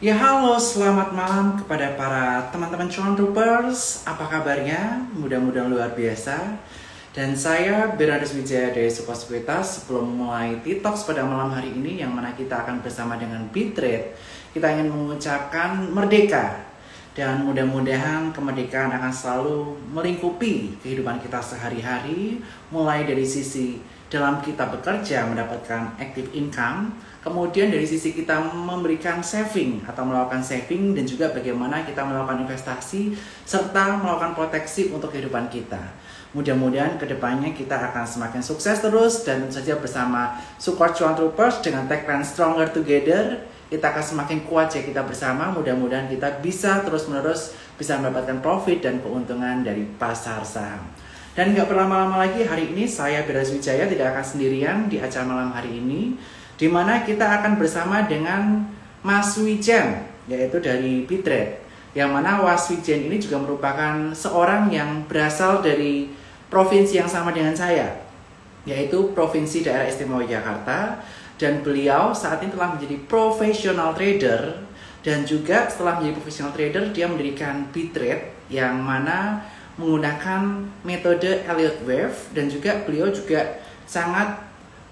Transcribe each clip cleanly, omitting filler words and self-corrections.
Ya halo, selamat malam kepada para teman-teman cuan troopers. Apa kabarnya? Mudah-mudahan luar biasa. Dan saya Bernardus Wijaya dari Suko Sekuritas. Sebelum mulai T-Talks pada malam hari ini, yang mana kita akan bersama dengan Bitrate, kita ingin mengucapkan merdeka. Dan mudah-mudahan kemerdekaan akan selalu melingkupi kehidupan kita sehari-hari, mulai dari sisi dalam kita bekerja mendapatkan active income, kemudian dari sisi kita memberikan saving atau melakukan saving, dan juga bagaimana kita melakukan investasi serta melakukan proteksi untuk kehidupan kita. Mudah-mudahan kedepannya kita akan semakin sukses terus, dan tentu saja bersama support Cuan Troopers dengan tagline Stronger Together, kita akan semakin kuat ya kita bersama. Mudah-mudahan kita bisa terus-menerus bisa mendapatkan profit dan keuntungan dari pasar saham. Dan nggak berlama-lama lagi, hari ini saya Bernardus Wijaya tidak akan sendirian di acara malam hari ini, di mana kita akan bersama dengan Mas Wijen, yaitu dari Bitrate. Yang mana Mas Wijen ini juga merupakan seorang yang berasal dari provinsi yang sama dengan saya, yaitu Provinsi Daerah Istimewa Jakarta. Dan beliau saat ini telah menjadi professional trader, dan juga setelah menjadi professional trader dia mendirikan Bitrate yang mana menggunakan metode Elliott Wave, dan juga beliau juga sangat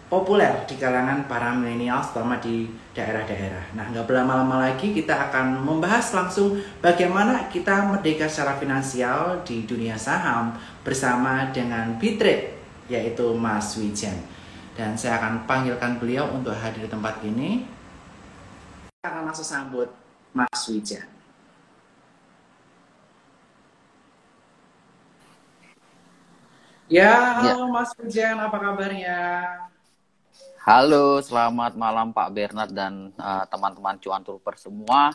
populer di kalangan para milenial terutama di daerah-daerah. Nah, nggak berlama-lama lagi kita akan membahas langsung bagaimana kita merdeka secara finansial di dunia saham bersama dengan Bitrate, yaitu Mas Wijen. Dan saya akan panggilkan beliau untuk hadir di tempat ini. Kita akan langsung sambut Mas Wijen. Ya, halo Mas Wijen, apa kabarnya? Halo, selamat malam Pak Bernard dan teman-teman Cuan Trooper semua.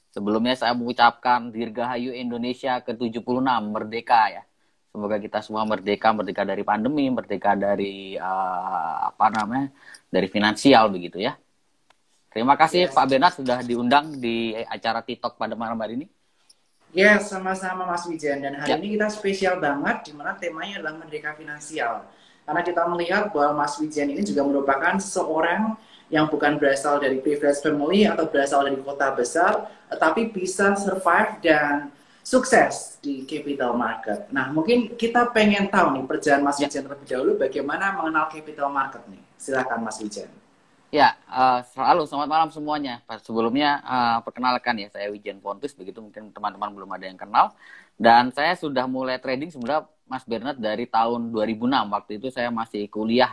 Sebelumnya saya mengucapkan Dirgahayu Indonesia ke-76, merdeka ya. Semoga kita semua merdeka, merdeka dari pandemi, merdeka dari dari finansial begitu ya. Terima kasih Pak Bernard sudah diundang di acara TikTok pada malam hari ini. Yes, sama-sama Mas Wijen. Dan hari ini kita spesial banget, di mana temanya adalah merdeka finansial. Karena kita melihat bahwa Mas Wijen ini juga merupakan seorang yang bukan berasal dari privileged family atau berasal dari kota besar, tetapi bisa survive dan sukses di capital market. Nah, mungkin kita pengen tahu nih perjalanan Mas Wijen terlebih dahulu, bagaimana mengenal capital market nih. Silakan Mas Wijen. Ya, selamat malam semuanya. Sebelumnya perkenalkan ya, saya Wijen Pontus, begitu mungkin teman-teman belum ada yang kenal. Dan saya sudah mulai trading sebenarnya Mas Bernard dari tahun 2006. Waktu itu saya masih kuliah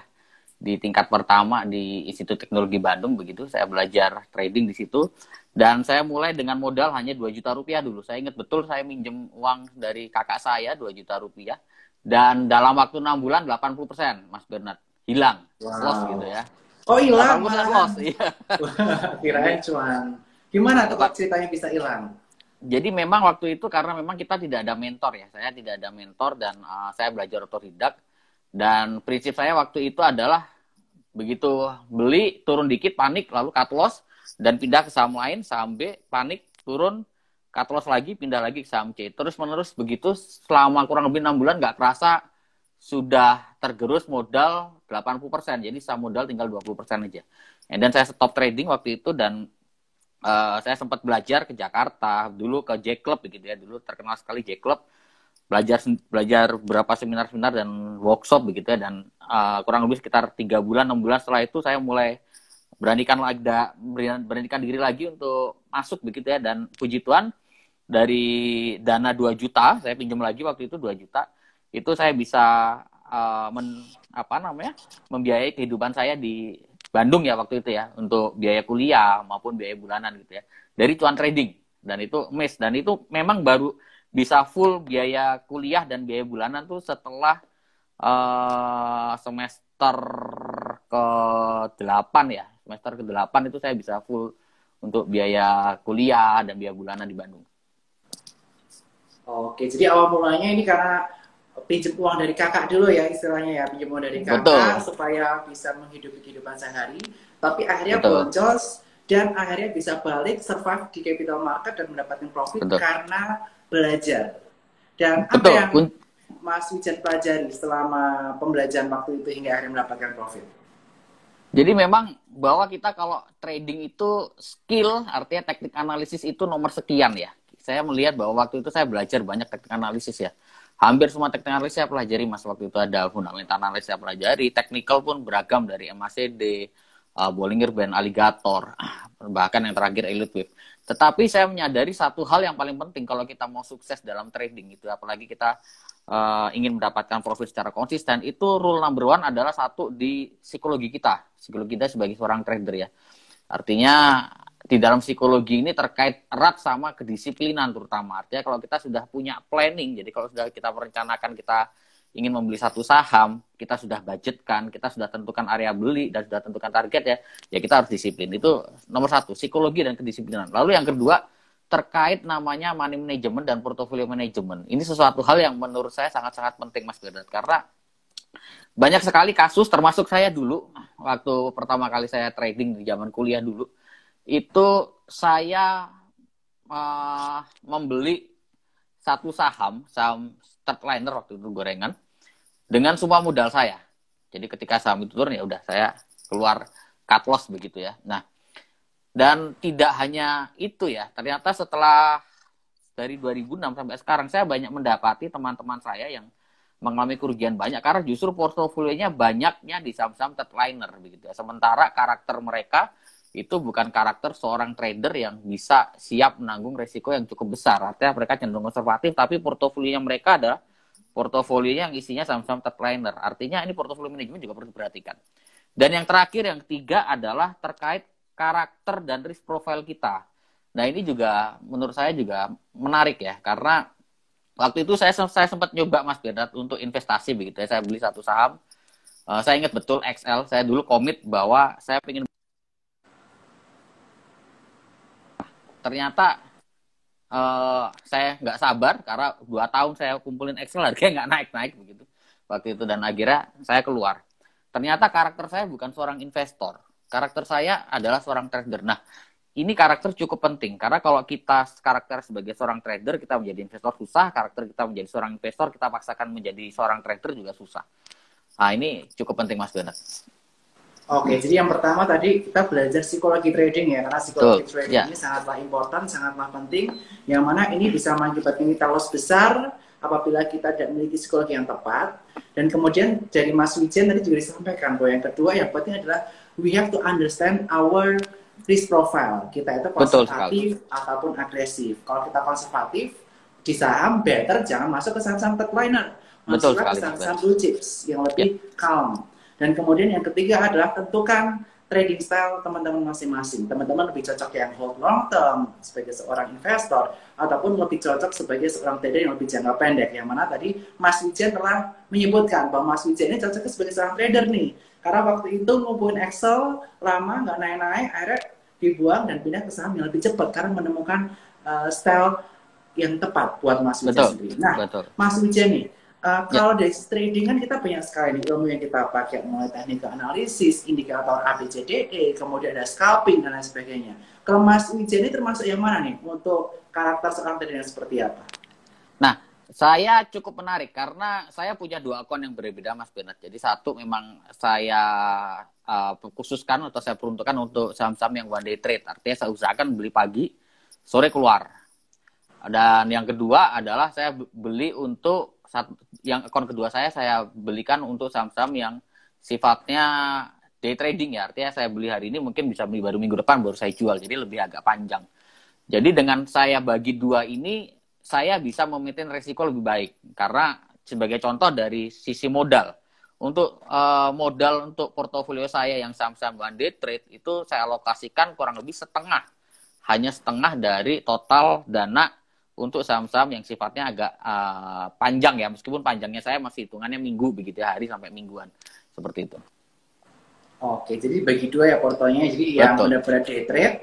di tingkat pertama di Institut Teknologi Bandung, begitu. Saya belajar trading di situ. Dan saya mulai dengan modal hanya 2 juta rupiah dulu. Saya ingat betul saya minjem uang dari kakak saya 2 juta rupiah. Dan dalam waktu 6 bulan 80% Mas Bernard hilang. Wow. Loss gitu ya. Oh, hilang? 80% loss, iya. Kirain cuan. Gimana tuh Pak ceritanya bisa hilang? Jadi memang waktu itu karena memang kita tidak ada mentor ya. Saya tidak ada mentor dan saya belajar otodidak. Dan prinsip saya waktu itu adalah begitu beli, turun dikit, panik, lalu cut loss, dan pindah ke saham lain, saham B, panik, turun, cut loss lagi, pindah lagi ke saham C. Terus menerus begitu selama kurang lebih 6 bulan nggak kerasa sudah tergerus modal 80%. Jadi saham modal tinggal 20% aja. Dan saya stop trading waktu itu dan saya sempat belajar ke Jakarta, dulu ke J Club begitu ya, dulu terkenal sekali J Club. Belajar berapa seminar-seminar dan workshop begitu ya, dan kurang lebih sekitar 3 bulan 6 bulan setelah itu saya mulai beranikan diri lagi untuk masuk begitu ya, dan puji Tuhan dari dana 2 juta saya pinjam lagi waktu itu 2 juta itu saya bisa membiayai kehidupan saya di Bandung ya waktu itu ya, untuk biaya kuliah maupun biaya bulanan gitu ya, dari cuan trading. Dan itu miss, dan itu memang baru bisa full biaya kuliah dan biaya bulanan tuh setelah semester ke-8 ya. Semester ke-8 itu saya bisa full untuk biaya kuliah dan biaya bulanan di Bandung. Oke, jadi awal mulanya ini karena pinjam uang dari kakak dulu ya, istilahnya ya, pinjam uang dari kakak. Betul. Supaya bisa menghidupi kehidupan sehari, tapi akhirnya boncos dan akhirnya bisa balik survive di capital market dan mendapatkan profit. Betul. Karena belajar. Dan apa yang Mas Wijen pelajari selama pembelajaran waktu itu hingga akhirnya mendapatkan profit? Jadi memang bahwa kita kalau trading itu skill, artinya teknik analisis itu nomor sekian ya. Saya melihat bahwa waktu itu saya belajar banyak teknik analisis ya. Hampir semua teknik analisis saya pelajari mas. Waktu itu ada fundamental analisis saya pelajari, technical pun beragam dari MACD, Bollinger Band, Alligator, bahkan yang terakhir Elliott Wave. Tetapi saya menyadari satu hal yang paling penting kalau kita mau sukses dalam trading itu, apalagi kita ingin mendapatkan profit secara konsisten, itu rule number one adalah satu di psikologi kita sebagai seorang trader ya. Artinya di dalam psikologi ini terkait erat sama kedisiplinan terutama. Artinya kalau kita sudah punya planning, jadi kalau sudah kita merencanakan kita ingin membeli satu saham, kita sudah budgetkan, kita sudah tentukan area beli dan sudah tentukan target ya kita harus disiplin. Itu nomor satu, psikologi dan kedisiplinan. Lalu yang kedua, terkait namanya money management dan portfolio management. Ini sesuatu hal yang menurut saya sangat-sangat penting Mas Bernard, karena banyak sekali kasus, termasuk saya dulu, waktu pertama kali saya trading di zaman kuliah dulu, itu saya membeli satu saham Startliner waktu itu gorengan, dengan semua modal saya. Jadi ketika saham itu turun ya udah saya keluar cut loss begitu ya. Nah, dan tidak hanya itu ya, ternyata setelah dari 2006 sampai sekarang saya banyak mendapati teman-teman saya yang mengalami kerugian banyak karena justru portofolionya banyaknya di saham-saham Startliner begitu ya. Sementara karakter mereka itu bukan karakter seorang trader yang bisa siap menanggung resiko yang cukup besar. Artinya mereka cenderung konservatif, tapi portofolionya mereka adalah portofolionya yang isinya saham-saham Startliner. Artinya ini portofolio manajemen juga perlu diperhatikan. Dan yang terakhir, yang ketiga adalah terkait karakter dan risk profile kita. Nah ini juga menurut saya juga menarik ya, karena waktu itu saya sempat nyoba Mas Bernard untuk investasi begitu ya. Saya beli satu saham, saya ingat betul XL, saya dulu komit bahwa saya ingin. Ternyata saya nggak sabar karena 2 tahun saya kumpulin Excel, harganya nggak naik-naik begitu waktu itu, dan akhirnya saya keluar. Ternyata karakter saya bukan seorang investor, karakter saya adalah seorang trader. Nah, ini karakter cukup penting karena kalau kita karakter sebagai seorang trader kita menjadi investor susah, karakter kita menjadi seorang investor kita paksakan menjadi seorang trader juga susah. Nah, ini cukup penting Mas Bernard. Oke, jadi yang pertama tadi kita belajar psikologi trading ya, karena psikologi trading ini sangatlah important, sangatlah penting, yang mana ini bisa mengakibatkan kita loss besar apabila kita tidak memiliki psikologi yang tepat. Dan kemudian dari Mas Wijen tadi juga disampaikan bahwa yang kedua yang penting adalah we have to understand our risk profile. Kita itu konservatif ataupun agresif. Kalau kita konservatif di saham, better jangan masuk ke saham-saham Startliner, masuklah ke saham-saham blue chips yang lebih calm. Dan kemudian yang ketiga adalah tentukan trading style teman-teman masing-masing. Teman-teman lebih cocok yang hold long term sebagai seorang investor, ataupun lebih cocok sebagai seorang trader yang lebih jangka pendek. Yang mana tadi Mas Wijen telah menyebutkan bahwa Mas Wijen ini cocok sebagai seorang trader nih. Karena waktu itu ngumpulin Excel lama nggak naik-naik, akhirnya dibuang dan pindah ke saham yang lebih cepat karena menemukan style yang tepat buat Mas Wijen sendiri. Nah, Mas Wijen nih, kalau dari trading kan kita banyak sekali nih ilmu yang kita pakai, mulai teknik analisis, indikator ABCDE, kemudian ada scalping dan lain sebagainya. Kalau Mas Wijen ini termasuk yang mana nih untuk karakter seorang trader yang seperti apa? Nah, saya cukup menarik karena saya punya 2 akun yang berbeda Mas Bernard. Jadi satu memang saya khususkan atau saya peruntukkan untuk saham-saham yang one day trade. Artinya saya usahakan beli pagi, sore keluar. Dan yang kedua adalah saya beli untuk yang akun kedua saya belikan untuk saham-saham yang sifatnya day trading ya. Artinya saya beli hari ini mungkin bisa beli baru minggu depan baru saya jual. Jadi lebih agak panjang. Jadi dengan saya bagi 2 ini saya bisa memaintain resiko lebih baik. Karena sebagai contoh dari sisi modal. Untuk modal untuk portofolio saya yang saham-saham one day trade itu saya alokasikan kurang lebih setengah. Hanya setengah dari total dana untuk saham-saham yang sifatnya agak panjang ya, meskipun panjangnya saya masih hitungannya minggu begitu ya, hari sampai mingguan seperti itu. Oke, jadi bagi 2 ya portonya, jadi yang benar-benar day trade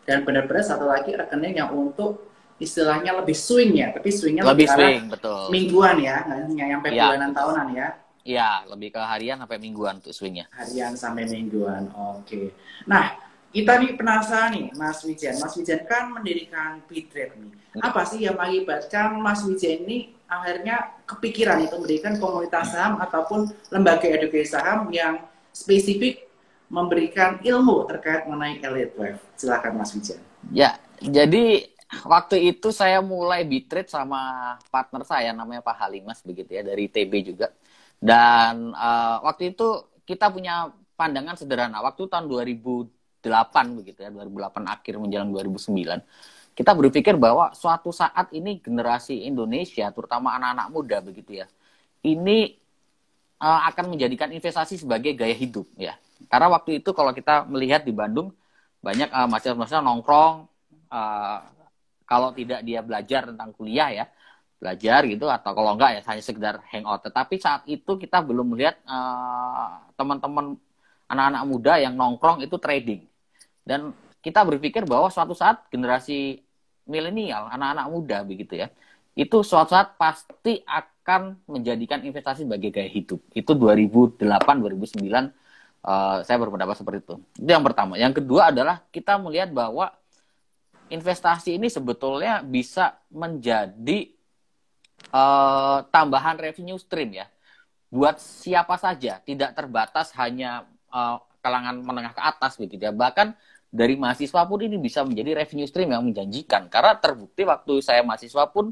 dan benar-benar satu lagi rekening yang untuk istilahnya lebih swing ya, tapi swingnya lebih swing, betul. Mingguan ya, nggak nyampe bulanan tahunan ya. Iya, lebih ke harian sampai mingguan untuk swingnya. Harian sampai mingguan, oke. Nah, kita nih penasaran nih, Mas Wijen. Mas Wijen kan mendirikan Bitrade nih. Apa sih yang mengakibatkan Mas Wijen ini akhirnya kepikiran itu mendirikan komunitas saham ataupun lembaga edukasi saham yang spesifik memberikan ilmu terkait mengenai elite wave. Silakan Mas Wijan. Ya, jadi waktu itu saya mulai Bitrate sama partner saya namanya Pak Halimas begitu ya, dari TB juga. Dan waktu itu kita punya pandangan sederhana. Waktu tahun 2008 begitu ya, 2008 akhir menjelang 2009. Kita berpikir bahwa suatu saat ini generasi Indonesia, terutama anak-anak muda begitu ya, ini akan menjadikan investasi sebagai gaya hidup ya. Karena waktu itu kalau kita melihat di Bandung banyak mahasiswa-mahasiswa nongkrong, kalau tidak dia belajar tentang kuliah ya, belajar gitu, atau kalau enggak ya hanya sekedar hangout. Tetapi saat itu kita belum melihat teman-teman anak-anak muda yang nongkrong itu trading. Dan kita berpikir bahwa suatu saat generasi milenial, anak-anak muda begitu ya, itu suatu saat pasti akan menjadikan investasi sebagai gaya hidup. Itu 2008-2009 saya berpendapat seperti itu. Itu yang pertama. Yang kedua adalah kita melihat bahwa investasi ini sebetulnya bisa menjadi tambahan revenue stream ya. Buat siapa saja, tidak terbatas hanya kalangan menengah ke atas begitu ya. Bahkan dari mahasiswa pun ini bisa menjadi revenue stream yang menjanjikan. Karena terbukti waktu saya mahasiswa pun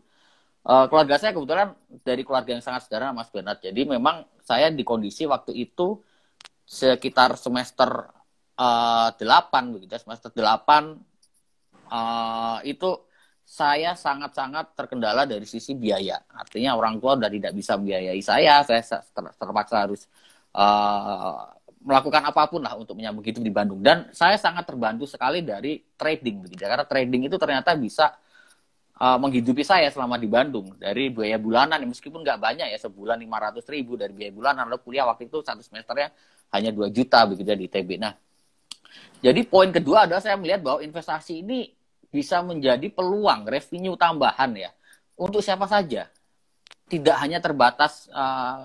keluarga saya kebetulan dari keluarga yang sangat sederhana, Mas Bernard. Jadi memang saya di kondisi waktu itu sekitar semester 8 begitu, semester 8 itu saya sangat-sangat terkendala dari sisi biaya. Artinya orang tua sudah tidak bisa membiayai saya terpaksa harus melakukan apapun lah untuk menyambung hidup di Bandung. Dan saya sangat terbantu sekali dari trading begitu. Karena trading itu ternyata bisa menghidupi saya selama di Bandung dari biaya bulanan, meskipun nggak banyak ya, sebulan 500.000 dari biaya bulanan. Lalu kuliah waktu itu satu semesternya hanya 2 juta begitu di ITB. Nah, jadi poin kedua adalah saya melihat bahwa investasi ini bisa menjadi peluang revenue tambahan ya untuk siapa saja. Tidak hanya terbatas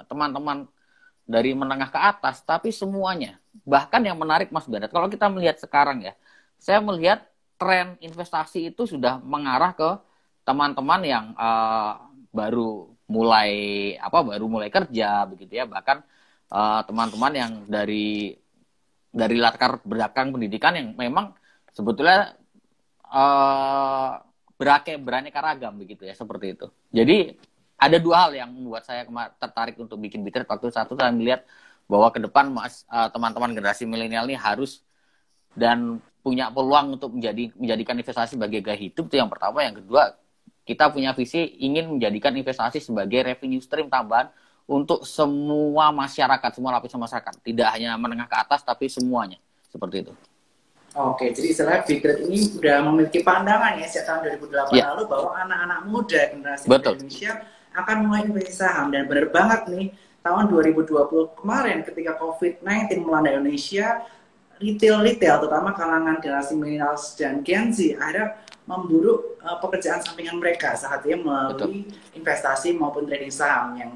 teman-teman dari menengah ke atas, tapi semuanya. Bahkan yang menarik Mas Bernard, kalau kita melihat sekarang ya, saya melihat tren investasi itu sudah mengarah ke teman-teman yang baru mulai kerja begitu ya, bahkan teman-teman yang dari latar belakang pendidikan yang memang sebetulnya beraneka ragam begitu ya, seperti itu. Jadi ada dua hal yang membuat saya tertarik untuk bikin Bitrate. Waktu satu saya melihat bahwa ke depan teman-teman generasi milenial ini harus dan punya peluang untuk menjadikan investasi sebagai gaya hidup, itu yang pertama. Yang kedua, kita punya visi ingin menjadikan investasi sebagai revenue stream tambahan untuk semua masyarakat, semua lapisan masyarakat. Tidak hanya menengah ke atas, tapi semuanya. Seperti itu. Oke, jadi istilahnya Bitrate ini sudah memiliki pandangan ya sejak tahun 2008 lalu bahwa anak-anak muda generasi Indonesia akan mulai investasi saham. Dan benar banget nih, tahun 2020 kemarin ketika COVID-19 melanda Indonesia, retail terutama kalangan generasi millennials dan Gen Z akhirnya memburu pekerjaan sampingan mereka saatnya melalui investasi maupun trading saham, yang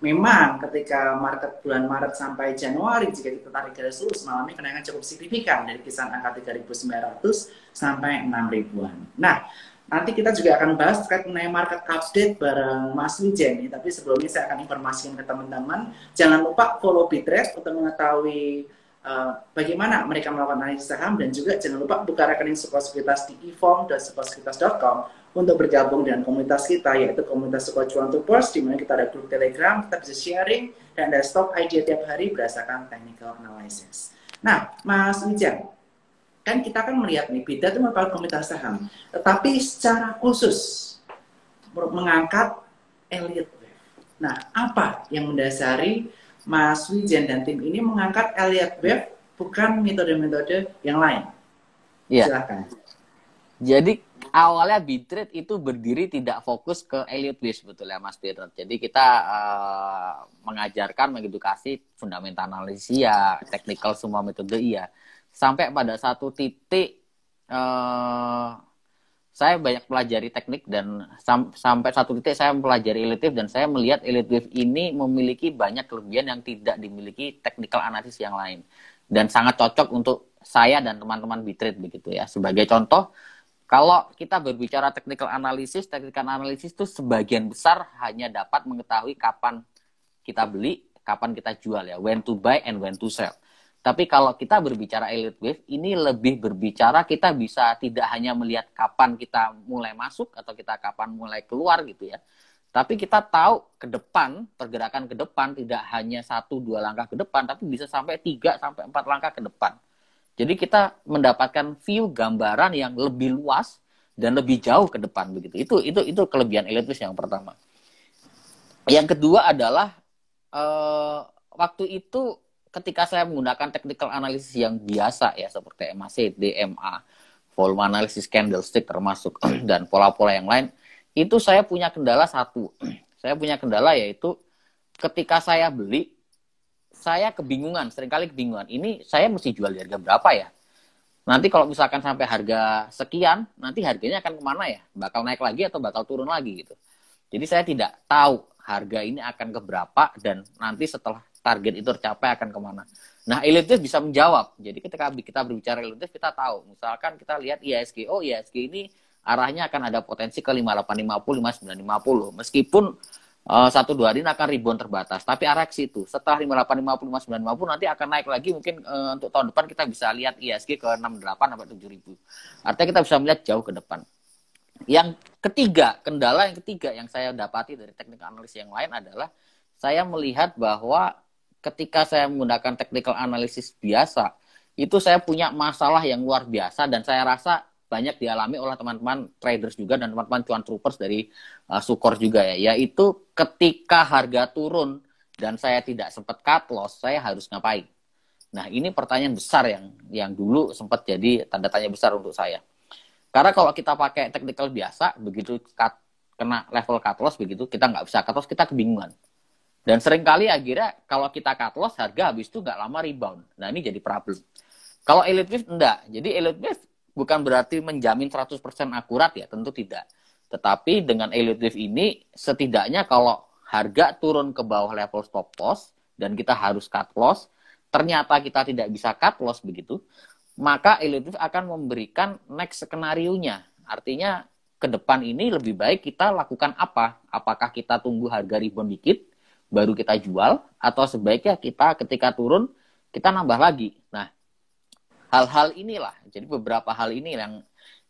memang ketika bulan Maret sampai Januari, jika kita tarik garis lurus, mengalami kenaikan cukup signifikan dari kisaran angka 3.900 sampai 6.000-an. Nah, nanti kita juga akan bahas terkait mengenai market update bareng Mas Wijen. Tapi sebelumnya saya akan informasikan ke teman-teman, jangan lupa follow Bitrate untuk mengetahui bagaimana mereka melakukan analisis saham, dan juga jangan lupa buka rekening Sukosekuritas di e-form.sukosekuritas.com untuk bergabung dengan komunitas kita, yaitu komunitas Suko Cuan Tupers, di mana kita ada grup Telegram, kita bisa sharing, dan ada stock idea tiap hari berdasarkan technical analysis. Nah, Mas Wijen, kan kita akan melihat nih, Bitrate itu merupakan komunitas saham, tetapi secara khusus mengangkat elite. Nah, apa yang mendasari Mas Wijen dan tim ini mengangkat elite wave, bukan metode-metode yang lain? Iya. Silakan. Jadi awalnya Bitrate itu berdiri tidak fokus ke elite wave sebetulnya, Mas Bernard. Jadi kita mengajarkan, mengedukasi fundamental analisis ya, technical semua metode iya. Sampai pada satu titik saya banyak pelajari teknik, dan sampai satu titik saya mempelajari elite wave, dan saya melihat elite wave ini memiliki banyak kelebihan yang tidak dimiliki technical analysis yang lain, dan sangat cocok untuk saya dan teman-teman Bitrate begitu ya. Sebagai contoh, kalau kita berbicara technical analysis itu sebagian besar hanya dapat mengetahui kapan kita beli, kapan kita jual ya, when to buy and when to sell. Tapi kalau kita berbicara elite wave, ini lebih berbicara kita bisa tidak hanya melihat kapan kita mulai masuk atau kita kapan mulai keluar gitu ya. Tapi kita tahu ke depan, pergerakan ke depan tidak hanya 1-2 langkah ke depan, tapi bisa sampai 3-4 langkah ke depan. Jadi kita mendapatkan view gambaran yang lebih luas dan lebih jauh ke depan begitu. Itu kelebihan elite wave yang pertama. Yang kedua adalah waktu itu ketika saya menggunakan technical analysis yang biasa ya seperti MACD, DMA, volume analysis, candlestick termasuk dan pola-pola yang lain, itu saya punya kendala satu. Saya punya kendala yaitu ketika saya beli, saya kebingungan, seringkali kebingungan. Ini saya mesti jual di harga berapa ya? Nanti kalau misalkan sampai harga sekian, nanti harganya akan kemana ya? Bakal naik lagi atau bakal turun lagi gitu. Jadi saya tidak tahu harga ini akan ke berapa dan nanti setelah target itu tercapai akan kemana. Nah, elite wave bisa menjawab. Jadi ketika kita berbicara elite wave, kita tahu. Misalkan kita lihat IHSG, IHSG ini arahnya akan ada potensi ke 5850, 5950. Meskipun 1-2 hari ini akan rebound terbatas. Tapi arah ke situ. Setelah 5850, 5950 nanti akan naik lagi. Mungkin untuk tahun depan kita bisa lihat IHSG ke 68 sampai 7000. Artinya kita bisa melihat jauh ke depan. Yang ketiga, kendala yang ketiga yang saya dapati dari teknik analis yang lain adalah saya melihat bahwa ketika saya menggunakan technical analysis biasa, itu saya punya masalah yang luar biasa dan saya rasa banyak dialami oleh teman-teman traders juga dan teman-teman cuan troopers dari Sukor juga ya, yaitu ketika harga turun dan saya tidak sempat cut loss, saya harus ngapain? Nah, ini pertanyaan besar yang dulu sempat jadi tanda tanya besar untuk saya. Karena kalau kita pakai technical biasa, begitu kena level cut loss, begitu kita nggak bisa cut loss, kita kebingungan. Dan seringkali akhirnya kalau kita cut loss, harga habis itu nggak lama rebound. Nah, ini jadi problem. Kalau elite wave, enggak. Jadi elite wave bukan berarti menjamin 100% akurat ya, tentu tidak. Tetapi dengan elite wave ini, setidaknya kalau harga turun ke bawah level stop loss, dan kita harus cut loss, ternyata kita tidak bisa cut loss begitu, maka elite wave akan memberikan next skenario-nya. Artinya, ke depan ini lebih baik kita lakukan apa? Apakah kita tunggu harga rebound dikit, baru kita jual, atau sebaiknya kita ketika turun, kita nambah lagi. Nah, hal-hal inilah, jadi beberapa hal ini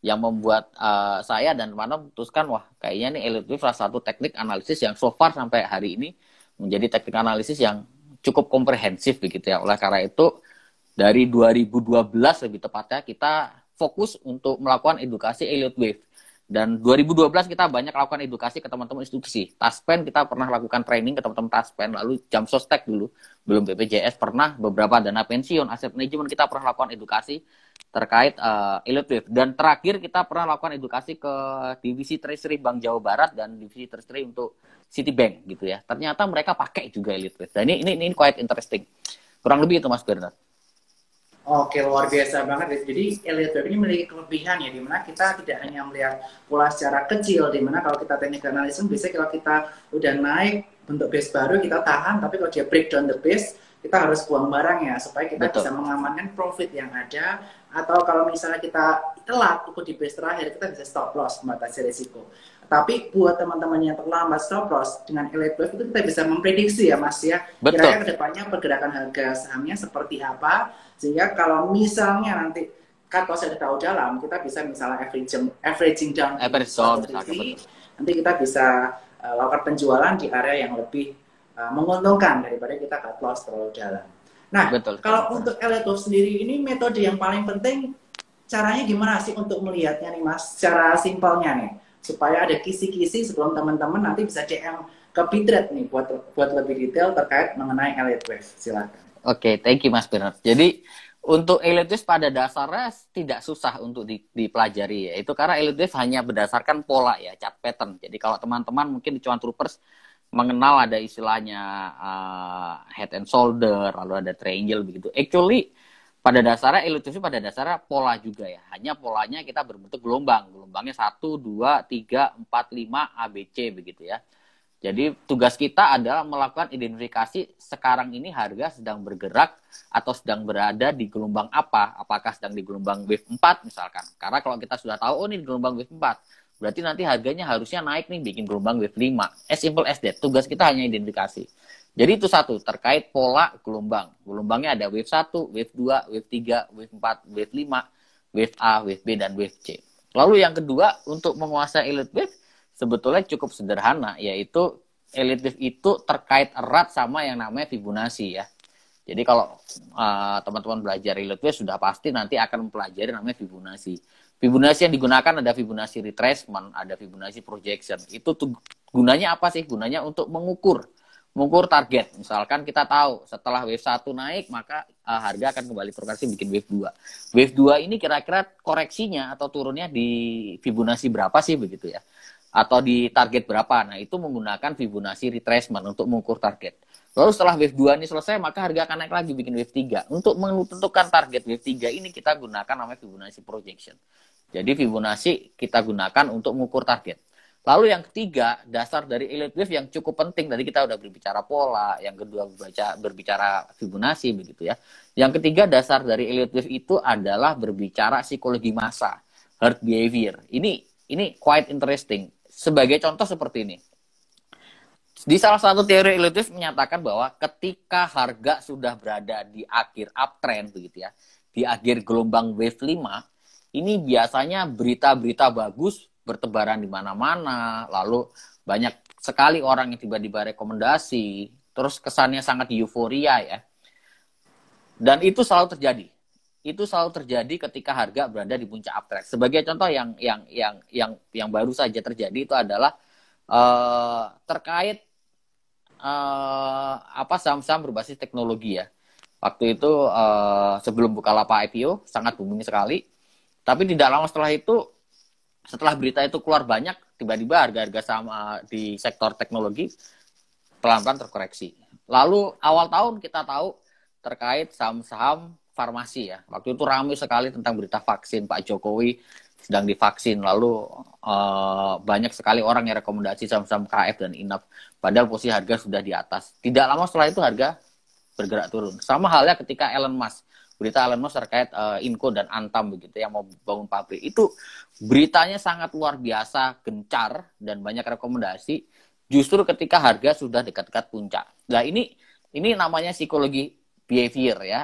yang membuat saya dan teman-teman memutuskan, wah kayaknya nih elite wave salah satu teknik analisis yang so far sampai hari ini menjadi teknik analisis yang cukup komprehensif begitu ya. Oleh karena itu, dari 2012 lebih tepatnya, kita fokus untuk melakukan edukasi elite wave. Dan 2012 kita banyak lakukan edukasi ke teman-teman institusi. Taspen kita pernah lakukan training ke teman-teman Taspen, lalu jam sostek dulu, belum BPJS pernah, beberapa dana pensiun, aset manajemen kita pernah lakukan edukasi terkait elite wave. Dan terakhir kita pernah lakukan edukasi ke divisi treasury Bank Jawa Barat dan divisi treasury untuk Citibank gitu ya. Ternyata mereka pakai juga elite wave. Dan ini quite interesting. Kurang lebih itu Mas Bernard. Oke, luar biasa banget. Jadi elite wave ini memiliki kelebihan ya, dimana kita tidak hanya melihat pola secara kecil, dimana kalau kita teknik analisis, biasanya kalau kita udah naik bentuk base baru kita tahan, tapi kalau dia breakdown the base, kita harus buang barangnya supaya kita bisa mengamankan profit yang ada, atau kalau misalnya kita telat ikut di base terakhir, kita bisa stop loss, membatasi risiko. Tapi buat teman-teman yang terlambat stop loss, dengan elite wave itu kita bisa memprediksi ya Mas ya, kira-kira kedepannya pergerakan harga sahamnya seperti apa, sehingga kalau misalnya nanti cut loss-nya terlalu dalam, kita bisa misalnya averaging down posisi, nanti kita bisa lakukan penjualan di area yang lebih menguntungkan daripada kita cut loss terlalu dalam. Nah, kalau untuk elite wave sendiri ini metode yang paling penting, caranya gimana sih untuk melihatnya nih Mas, secara simpelnya nih, supaya ada kisi-kisi sebelum teman-teman nanti bisa DM ke Bitrade nih buat lebih detail terkait mengenai elite wave. Silakan. Oke, thank you Mas Bernard. Jadi untuk elite wave pada dasarnya tidak susah untuk dipelajari ya. Itu karena elite wave hanya berdasarkan pola ya, chart pattern. Jadi kalau teman-teman mungkin di cuan troopers mengenal ada istilahnya head and shoulder, lalu ada triangle begitu. Actually pada dasarnya elite wave pada dasarnya pola juga ya. Hanya polanya kita berbentuk gelombang. Gelombangnya 1, 2, 3, 4, 5 ABC begitu ya. Jadi tugas kita adalah melakukan identifikasi sekarang ini harga sedang bergerak atau sedang berada di gelombang apa. Apakah sedang di gelombang wave 4 misalkan. Karena kalau kita sudah tahu, oh ini di gelombang wave 4. Berarti nanti harganya harusnya naik nih bikin gelombang wave 5. As simple as that. Tugas kita hanya identifikasi. Jadi itu satu, terkait pola gelombang. Gelombangnya ada wave 1, wave 2, wave 3, wave 4, wave 5, wave A, wave B, dan wave C. Lalu yang kedua, untuk menguasai elite wave, sebetulnya cukup sederhana, yaitu elite wave itu terkait erat sama yang namanya Fibonacci ya. Jadi kalau teman-teman belajar elite wave sudah pasti nanti akan mempelajari namanya Fibonacci. Fibonacci yang digunakan ada Fibonacci retracement, ada Fibonacci projection. Itu tuh gunanya apa sih? Gunanya untuk mengukur target. Misalkan kita tahu setelah wave 1 naik, maka harga akan kembali progresif bikin wave 2. Wave 2 ini kira-kira koreksinya atau turunnya di Fibonacci berapa sih begitu ya? Atau di target berapa? Nah, itu menggunakan Fibonacci retracement untuk mengukur target. Lalu setelah wave 2 ini selesai, maka harga akan naik lagi bikin wave 3. Untuk menentukan target wave 3 ini kita gunakan namanya Fibonacci projection. Jadi Fibonacci kita gunakan untuk mengukur target. Lalu yang ketiga, dasar dari elite wave yang cukup penting. Tadi kita udah berbicara pola, yang kedua berbicara Fibonacci begitu ya. Yang ketiga, dasar dari elite wave itu adalah berbicara psikologi massa, herd behavior. Ini quite interesting. Sebagai contoh seperti ini. Di salah satu teori elite wave menyatakan bahwa ketika harga sudah berada di akhir uptrend begitu ya, di akhir gelombang wave 5, ini biasanya berita-berita bagus bertebaran di mana-mana, lalu banyak sekali orang yang tiba-tiba rekomendasi, terus kesannya sangat euforia ya. Dan itu selalu terjadi. Itu selalu terjadi ketika harga berada di puncak uptrend. Sebagai contoh yang baru saja terjadi itu adalah terkait saham-saham berbasis teknologi ya. Waktu itu sebelum Bukalapak IPO sangat booming sekali. Tapi tidak lama setelah itu, setelah berita itu keluar banyak, tiba-tiba harga-harga saham di sektor teknologi pelan-pelan terkoreksi. Lalu awal tahun kita tahu terkait saham-saham farmasi ya. Waktu itu ramai sekali tentang berita vaksin, Pak Jokowi sedang divaksin. Lalu banyak sekali orang yang rekomendasi saham-saham KF dan INAF. Padahal posisi harga sudah di atas. Tidak lama setelah itu harga bergerak turun. Sama halnya ketika Elon Musk. Berita Elon Musk terkait Inco dan Antam begitu yang mau bangun pabrik. Itu beritanya sangat luar biasa, gencar, dan banyak rekomendasi. Justru ketika harga sudah dekat-dekat puncak. Nah ini namanya psikologi behavior ya,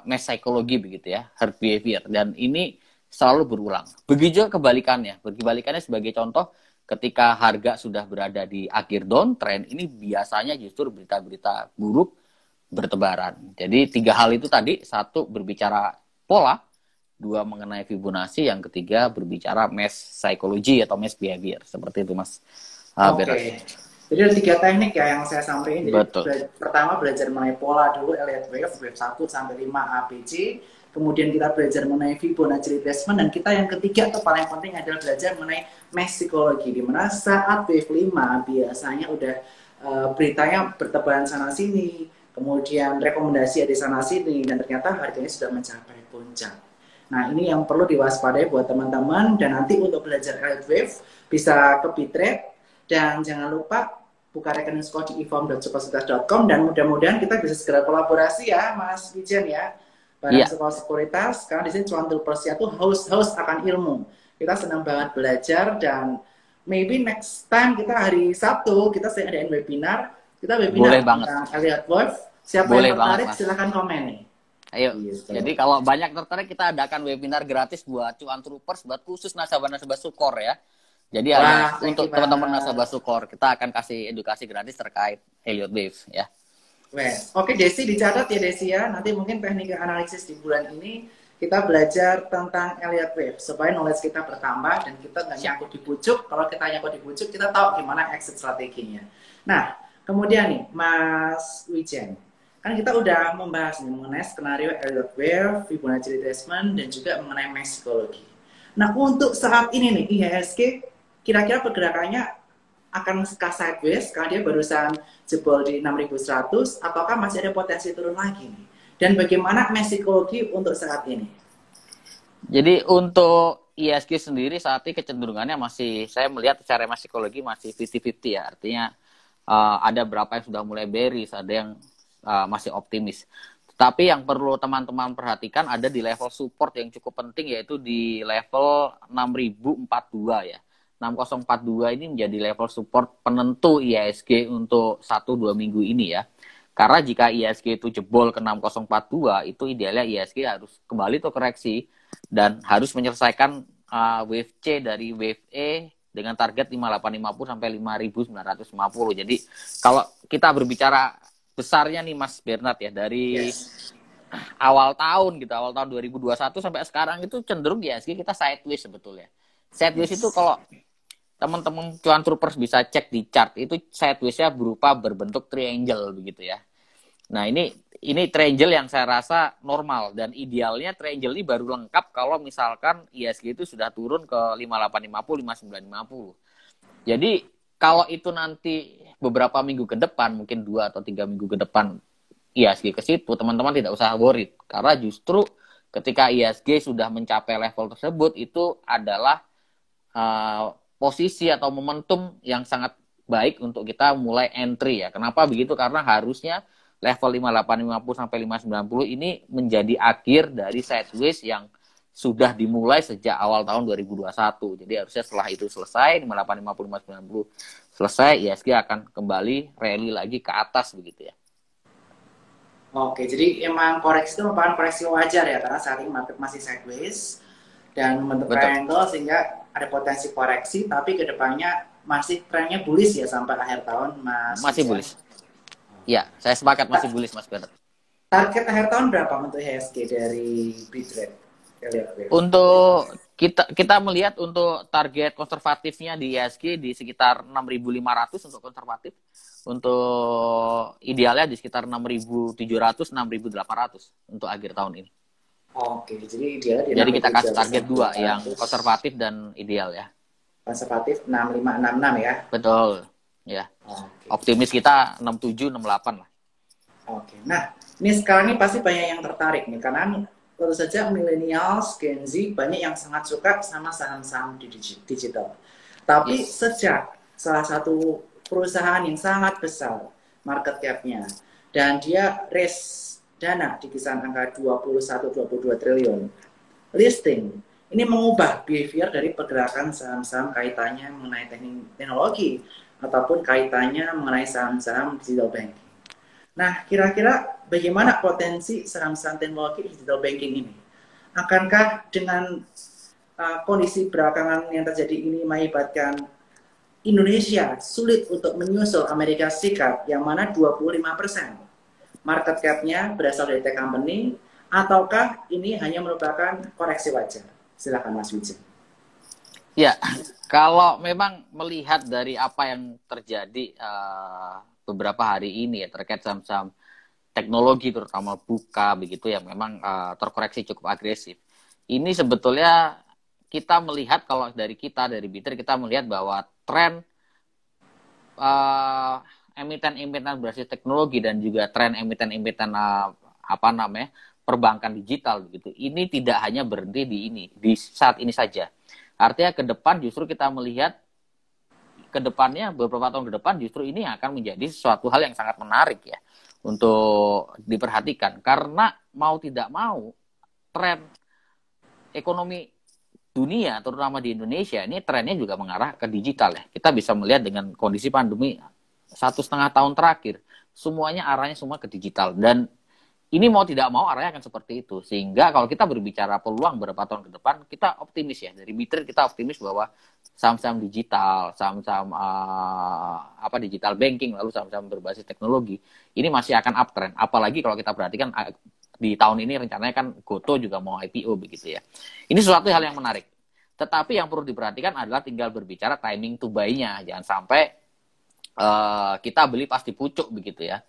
mass psychology begitu ya, herd behavior. Dan ini selalu berulang. Begitu juga kebalikannya. Kebalikannya sebagai contoh, ketika harga sudah berada di akhir downtrend, ini biasanya justru berita-berita buruk bertebaran. Jadi 3 hal itu tadi, 1 berbicara pola, 2 mengenai Fibonacci, yang ketiga berbicara mass psychology atau mass behavior. Seperti itu Mas. Oke. Jadi ada 3 teknik ya yang saya sampaikan. Jadi pertama belajar mengenai pola dulu, elite wave 1 sampai 5 ABC. Kemudian kita belajar mengenai Fibonacci retracement, dan kita yang ketiga atau paling penting adalah belajar mengenai mass psychology, di mana saat wave 5 biasanya udah beritanya bertebaran sana sini, kemudian rekomendasi di sana sini, dan ternyata harganya sudah mencapai puncak. Nah, ini yang perlu diwaspadai buat teman-teman. Dan nanti untuk belajar elite wave bisa ke Bitrate, dan jangan lupa buka rekening Suko di e-form.sukosekuritas.com, dan mudah-mudahan kita bisa segera kolaborasi ya Mas Wijen ya, bareng Suko Sekuritas. Karena di sini Cuan Troopers itu host akan ilmu. Kita senang banget belajar, dan maybe next time kita hari Sabtu kita sering adain webinar. Kita webinar tentang elite wave. Siapa yang tertarik silahkan komen nih. Ayo. Gitu. Jadi kalau banyak tertarik, kita adakan webinar gratis buat Cuan Troopers, buat khusus nasabah-nasabah Sukor ya. Jadi untuk teman-teman nasabah Sukor, kita akan kasih edukasi gratis terkait elite wave ya. Oke Desi, dicatat ya Desi ya. Nanti mungkin teknik analisis di bulan ini kita belajar tentang elite wave supaya knowledge kita bertambah dan kita nggak nyangkut di pucuk. Kalau kita nyangkut di pucuk, kita tahu gimana exit strateginya. Nah, kemudian nih Mas Wijen, kan kita udah membahas nih mengenai skenario elite wave, Fibonacci retracement, dan juga mengenai mass psychology. Nah, untuk saat ini nih IHSG kira-kira pergerakannya akan sideways karena dia barusan jebol di 6.100, ataukah masih ada potensi turun lagi nih? Dan bagaimana mass psychology untuk saat ini? Jadi untuk IHSG sendiri saat ini kecenderungannya masih, saya melihat secara mass psychology masih 50-50 ya. Artinya ada berapa yang sudah mulai bearish, ada yang masih optimis. Tapi yang perlu teman-teman perhatikan ada di level support yang cukup penting, yaitu di level 6042 ya. 6042 ini menjadi level support penentu IHSG untuk 1-2 minggu ini ya. Karena jika ISG itu jebol ke 6042, itu idealnya ISG harus kembali tuh koreksi dan harus menyelesaikan wave C dari wave E dengan target 5850 sampai 5950. Jadi kalau kita berbicara besarnya nih Mas Bernard ya, dari awal tahun gitu, awal tahun 2021 sampai sekarang itu cenderung ISG kita sideways sebetulnya. Sideways itu kalau teman-teman cuan troopers bisa cek di chart, itu sideways-nya berupa berbentuk triangle begitu ya. Nah, ini triangle yang saya rasa normal, dan idealnya triangle ini baru lengkap kalau misalkan ISG itu sudah turun ke 5850, 5950. Jadi kalau itu nanti beberapa minggu ke depan, mungkin 2 atau 3 minggu ke depan ISG ke situ, teman-teman tidak usah worried, karena justru ketika ISG sudah mencapai level tersebut, itu adalah posisi atau momentum yang sangat baik untuk kita mulai entry ya. Kenapa begitu? Karena harusnya level 5850 sampai 5950 ini menjadi akhir dari sideways yang sudah dimulai sejak awal tahun 2021. Jadi harusnya setelah itu selesai, 5850 5950 selesai, ISG akan kembali rally lagi ke atas begitu ya. Oke, jadi emang koreksi itu merupakan koreksi wajar ya, karena saat ini market masih sideways dan membentuk triangle sehingga ada potensi koreksi, tapi kedepannya masih trennya bullish ya sampai akhir tahun, Mas. Masih bullish. Ya, saya sepakat masih bullish, Mas Bernard. Target akhir tahun berapa untuk ISG dari Bitrate? Untuk kita melihat untuk target konservatifnya di ISG di sekitar 6.500 untuk konservatif. Untuk idealnya di sekitar 6.700, 6.800 untuk akhir tahun ini. Oke, jadi idealnya jadi kita kasih target 2 yang konservatif dan ideal ya. Konservatif 6566 ya. Betul. Ya. Okay. Optimis kita 67, 68 lah. Oke. Nah, ini sekarang ini pasti banyak yang tertarik nih, karena tentu saja millennials, Gen Z banyak yang sangat suka sama saham-saham digital. Tapi sejak salah satu perusahaan yang sangat besar market cap-nya dan dia raise dana di kisaran angka 21-22 triliun listing, ini mengubah behavior dari pergerakan saham-saham kaitannya mengenai teknologi ataupun kaitannya mengenai saham-saham digital banking. Nah, kira-kira bagaimana potensi saham-saham teknologi digital banking ini? Akankah dengan kondisi belakangan yang terjadi ini mengakibatkan Indonesia sulit untuk menyusul Amerika Serikat yang mana 25% market cap-nya berasal dari tech company, ataukah ini hanya merupakan koreksi wajar? Silakan Mas Wijaya. Ya, kalau memang melihat dari apa yang terjadi beberapa hari ini ya terkait saham-saham teknologi terutama buka begitu ya, memang terkoreksi cukup agresif. Ini sebetulnya kita melihat kalau dari Bitter kita melihat bahwa tren emiten-emiten berbasis teknologi dan juga tren emiten-emiten perbankan digital begitu. Ini tidak hanya berhenti di saat ini saja. Artinya ke depan justru kita melihat ke depannya beberapa tahun ke depan justru ini akan menjadi sesuatu hal yang sangat menarik ya untuk diperhatikan, karena mau tidak mau tren ekonomi dunia terutama di Indonesia ini trennya juga mengarah ke digital ya. Kita bisa melihat dengan kondisi pandemi 1,5 tahun terakhir semuanya arahnya semua ke digital, dan ini mau tidak mau arahnya akan seperti itu. Sehingga kalau kita berbicara peluang beberapa tahun ke depan, kita optimis ya. Dari Bitter kita optimis bahwa saham-saham digital, saham-saham digital banking, lalu saham-saham berbasis teknologi, ini masih akan uptrend. Apalagi kalau kita perhatikan di tahun ini rencananya kan Goto juga mau IPO begitu ya. Ini sesuatu hal yang menarik. Tetapi yang perlu diperhatikan adalah tinggal berbicara timing to buy-nya. Jangan sampai kita beli pas di pucuk begitu ya.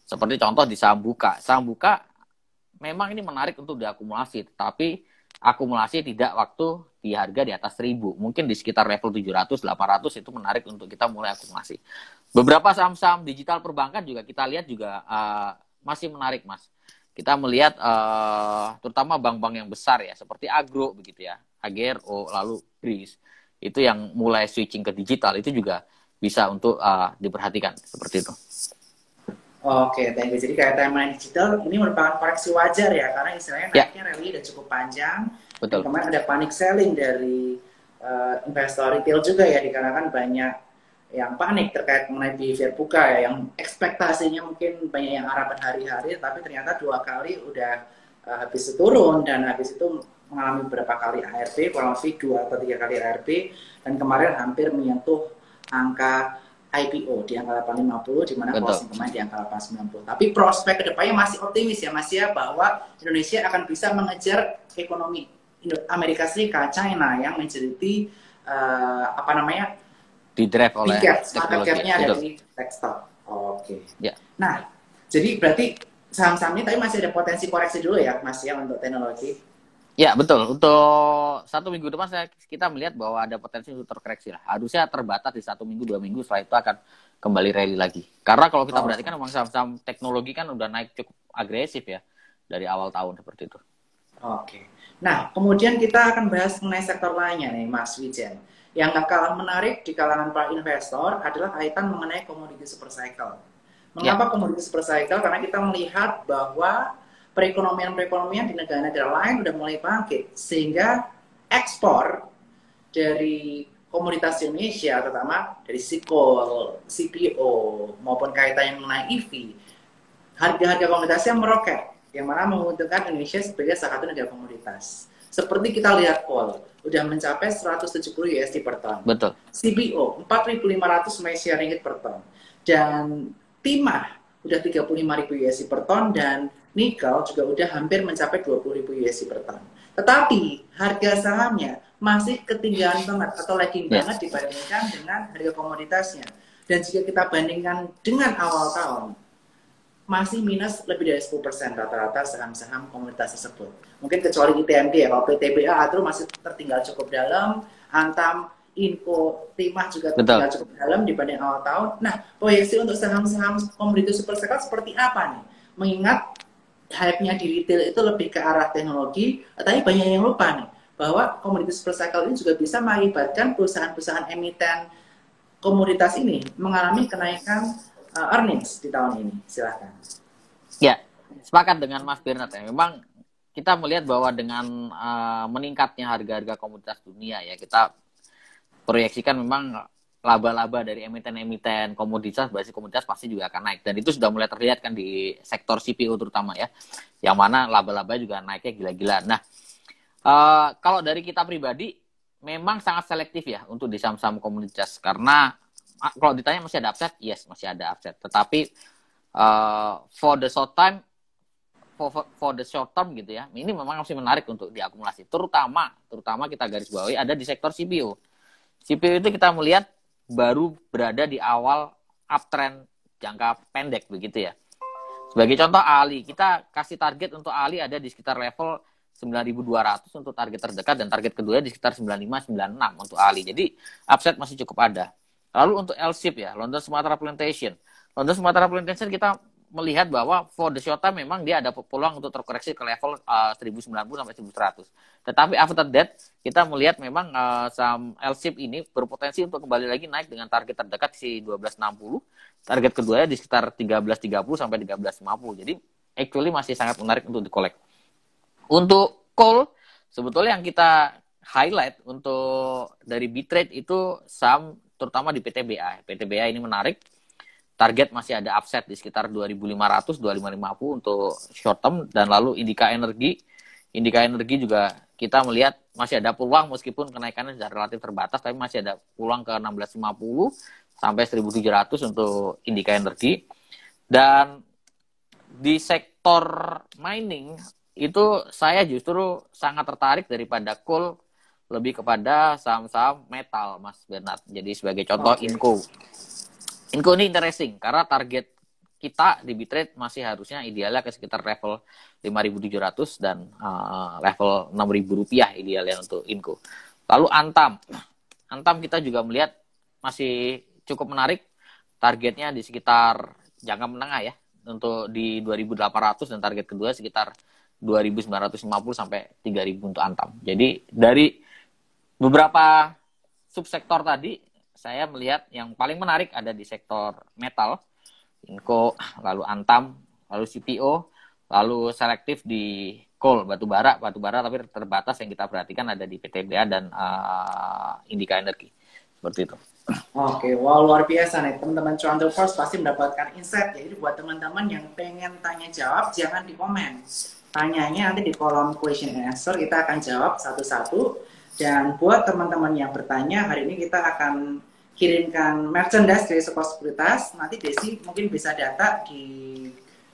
Seperti contoh di saham buka. Saham buka memang ini menarik untuk diakumulasi, tetapi akumulasi tidak waktu di harga di atas 1.000. Mungkin di sekitar level 700, 800 itu menarik untuk kita mulai akumulasi. Beberapa saham-saham digital perbankan juga kita lihat juga masih menarik, Mas. Kita melihat terutama bank-bank yang besar ya, seperti Agro begitu ya, AGRO, lalu BRIS. Itu yang mulai switching ke digital, itu juga bisa untuk diperhatikan seperti itu. Oke, thank you. Jadi kaitan dengan digital ini merupakan koreksi wajar ya, karena istilahnya naiknya rally udah cukup panjang. Betul. Kemarin ada panic selling dari investor retail juga ya, dikarenakan banyak yang panik terkait mengenai behavior buka ya, yang ekspektasinya mungkin banyak yang harapan hari-hari, tapi ternyata 2 kali udah habis itu turun, dan habis itu mengalami beberapa kali ARB, kurang lebih 2 atau 3 kali ARB, dan kemarin hampir menyentuh angka IPO di angka 850, di mana closing kemarin di angka 890. Tapi prospek kedepannya masih optimis ya Mas ya, bahwa Indonesia akan bisa mengejar ekonomi Amerika Serikat, China yang menjadi apa namanya, di drive oleh market teknologi. cap-nya ada di Techstop. Oke. Ya. Nah, jadi berarti saham-saham ini tapi masih ada potensi koreksi dulu ya Mas ya untuk teknologi. Ya betul. Untuk 1 minggu depan kita melihat bahwa ada potensi untuk terkoreksi lah. Harusnya terbatas di 1 minggu 2 minggu, setelah itu akan kembali rally lagi. Karena kalau kita perhatikan memang saham-saham teknologi kan udah naik cukup agresif ya dari awal tahun seperti itu. Oke. Nah kemudian kita akan bahas mengenai sektor lainnya nih Mas Wijen. Yang gak kalah menarik di kalangan para investor adalah kaitan mengenai komoditi super cycle. Mengapa komoditi super cycle? Karena kita melihat bahwa perekonomian di negara-negara lain udah mulai bangkit, sehingga ekspor dari komoditas Indonesia, terutama dari SIKOL, CPO, maupun kaitannya mengenai EV, harga-harga komoditasnya meroket, yang mana menguntungkan Indonesia sebagai salah satu negara komoditas. Seperti kita lihat coal, udah mencapai 170 USD per ton. Betul. CPO 4.500 Malaysia ringgit per ton. Dan timah udah 35.000 USD per ton, dan nikel juga udah hampir mencapai 20.000 USD per ton. Tetapi harga sahamnya masih ketinggalan banget atau lagging banget dibandingkan dengan harga komoditasnya. Dan jika kita bandingkan dengan awal tahun, masih minus lebih dari 10% rata-rata saham-saham komoditas tersebut. Mungkin kecuali ITMD ya, kalau PTBA itu masih tertinggal cukup dalam, Antam, Inco, Timah juga tertinggal cukup dalam dibanding awal tahun. Nah, proyeksi untuk saham-saham komoditas super cycle seperti apa nih? Mengingat hype-nya di retail itu lebih ke arah teknologi, tapi banyak yang lupa nih, bahwa komoditas super cycle ini juga bisa mengakibatkan perusahaan-perusahaan emiten komoditas ini mengalami kenaikan earnings di tahun ini. Silahkan. Ya, sepakat dengan Mas Bernard ya. Memang kita melihat bahwa dengan meningkatnya harga-harga komoditas dunia ya, kita proyeksikan memang laba-laba dari emiten-emiten komoditas, basis komoditas pasti juga akan naik. Dan itu sudah mulai terlihat kan di sektor CPO terutama ya, yang mana laba-laba juga naiknya gila-gilaan. Nah, kalau dari kita pribadi, memang sangat selektif ya untuk di saham-saham komoditas. Karena kalau ditanya masih ada upside, yes masih ada upside. Tetapi for the short term gitu ya, ini memang masih menarik untuk diakumulasi. Terutama kita garis bawahi ada di sektor CPO. CPO itu kita melihat baru berada di awal uptrend jangka pendek begitu ya. Sebagai contoh ALI, kita kasih target untuk ALI ada di sekitar level 9.200 untuk target terdekat, dan target kedua di sekitar 95-96 untuk ALI. Jadi upside masih cukup ada. Lalu untuk LSIP ya, London Sumatra Plantation. London Sumatra Plantation kita melihat bahwa for the short term memang dia ada peluang untuk terkoreksi ke level 1090 sampai 1100. Tetapi after that kita melihat memang saham LSIP ini berpotensi untuk kembali lagi naik dengan target terdekat di 1260, target keduanya di sekitar 1330 sampai 1350. Jadi actually masih sangat menarik untuk dikolek. Untuk coal sebetulnya yang kita highlight untuk dari Bitrade itu saham terutama di PTBA. PTBA ini menarik. Target masih ada upside di sekitar 2.500, 2.550 untuk short term. Dan lalu Indika Energi juga kita melihat masih ada peluang meskipun kenaikannya sudah relatif terbatas, tapi masih ada peluang ke 1650 sampai 1.700 untuk Indika Energi. Dan di sektor mining itu saya justru sangat tertarik daripada coal, lebih kepada saham-saham metal, Mas Bernard. Jadi sebagai contoh Inco ini interesting karena target kita di Bitrade masih harusnya idealnya ke sekitar level 5.700 dan level 6.000 rupiah idealnya untuk Inco. Lalu Antam kita juga melihat masih cukup menarik, targetnya di sekitar jangka menengah ya, untuk di 2.800 dan target kedua sekitar 2.950 sampai 3.000 untuk Antam. Jadi dari beberapa subsektor tadi, saya melihat yang paling menarik ada di sektor metal, Inco, lalu Antam, lalu CPO, lalu selektif di coal, batubara tapi terbatas yang kita perhatikan ada di PTBA dan Indika Energi. Seperti itu. Oke, wow luar biasa nih teman-teman cuan First pasti mendapatkan insight. Jadi buat teman-teman yang pengen tanya jawab jangan di komen. Tanyanya nanti di kolom question and answer kita akan jawab satu-satu. Dan buat teman-teman yang bertanya hari ini kita akan kirimkan merchandise dari Support Sekuritas. Nanti Desi mungkin bisa data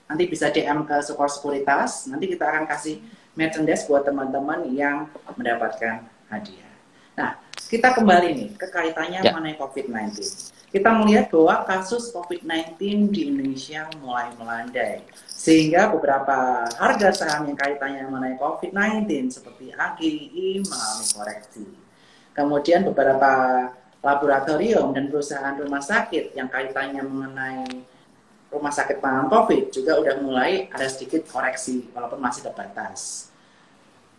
nanti bisa DM ke Support Sekuritas. Nanti kita akan kasih merchandise buat teman-teman yang mendapatkan hadiah. Nah, kita kembali nih ke kaitannya mengenai COVID-19. Kita melihat bahwa kasus COVID-19 di Indonesia mulai melandai. Sehingga beberapa harga saham yang kaitannya mengenai COVID-19 seperti AGI mengalami koreksi. Kemudian beberapa laboratorium dan perusahaan rumah sakit yang kaitannya mengenai rumah sakit penanganan COVID juga udah mulai ada sedikit koreksi walaupun masih terbatas.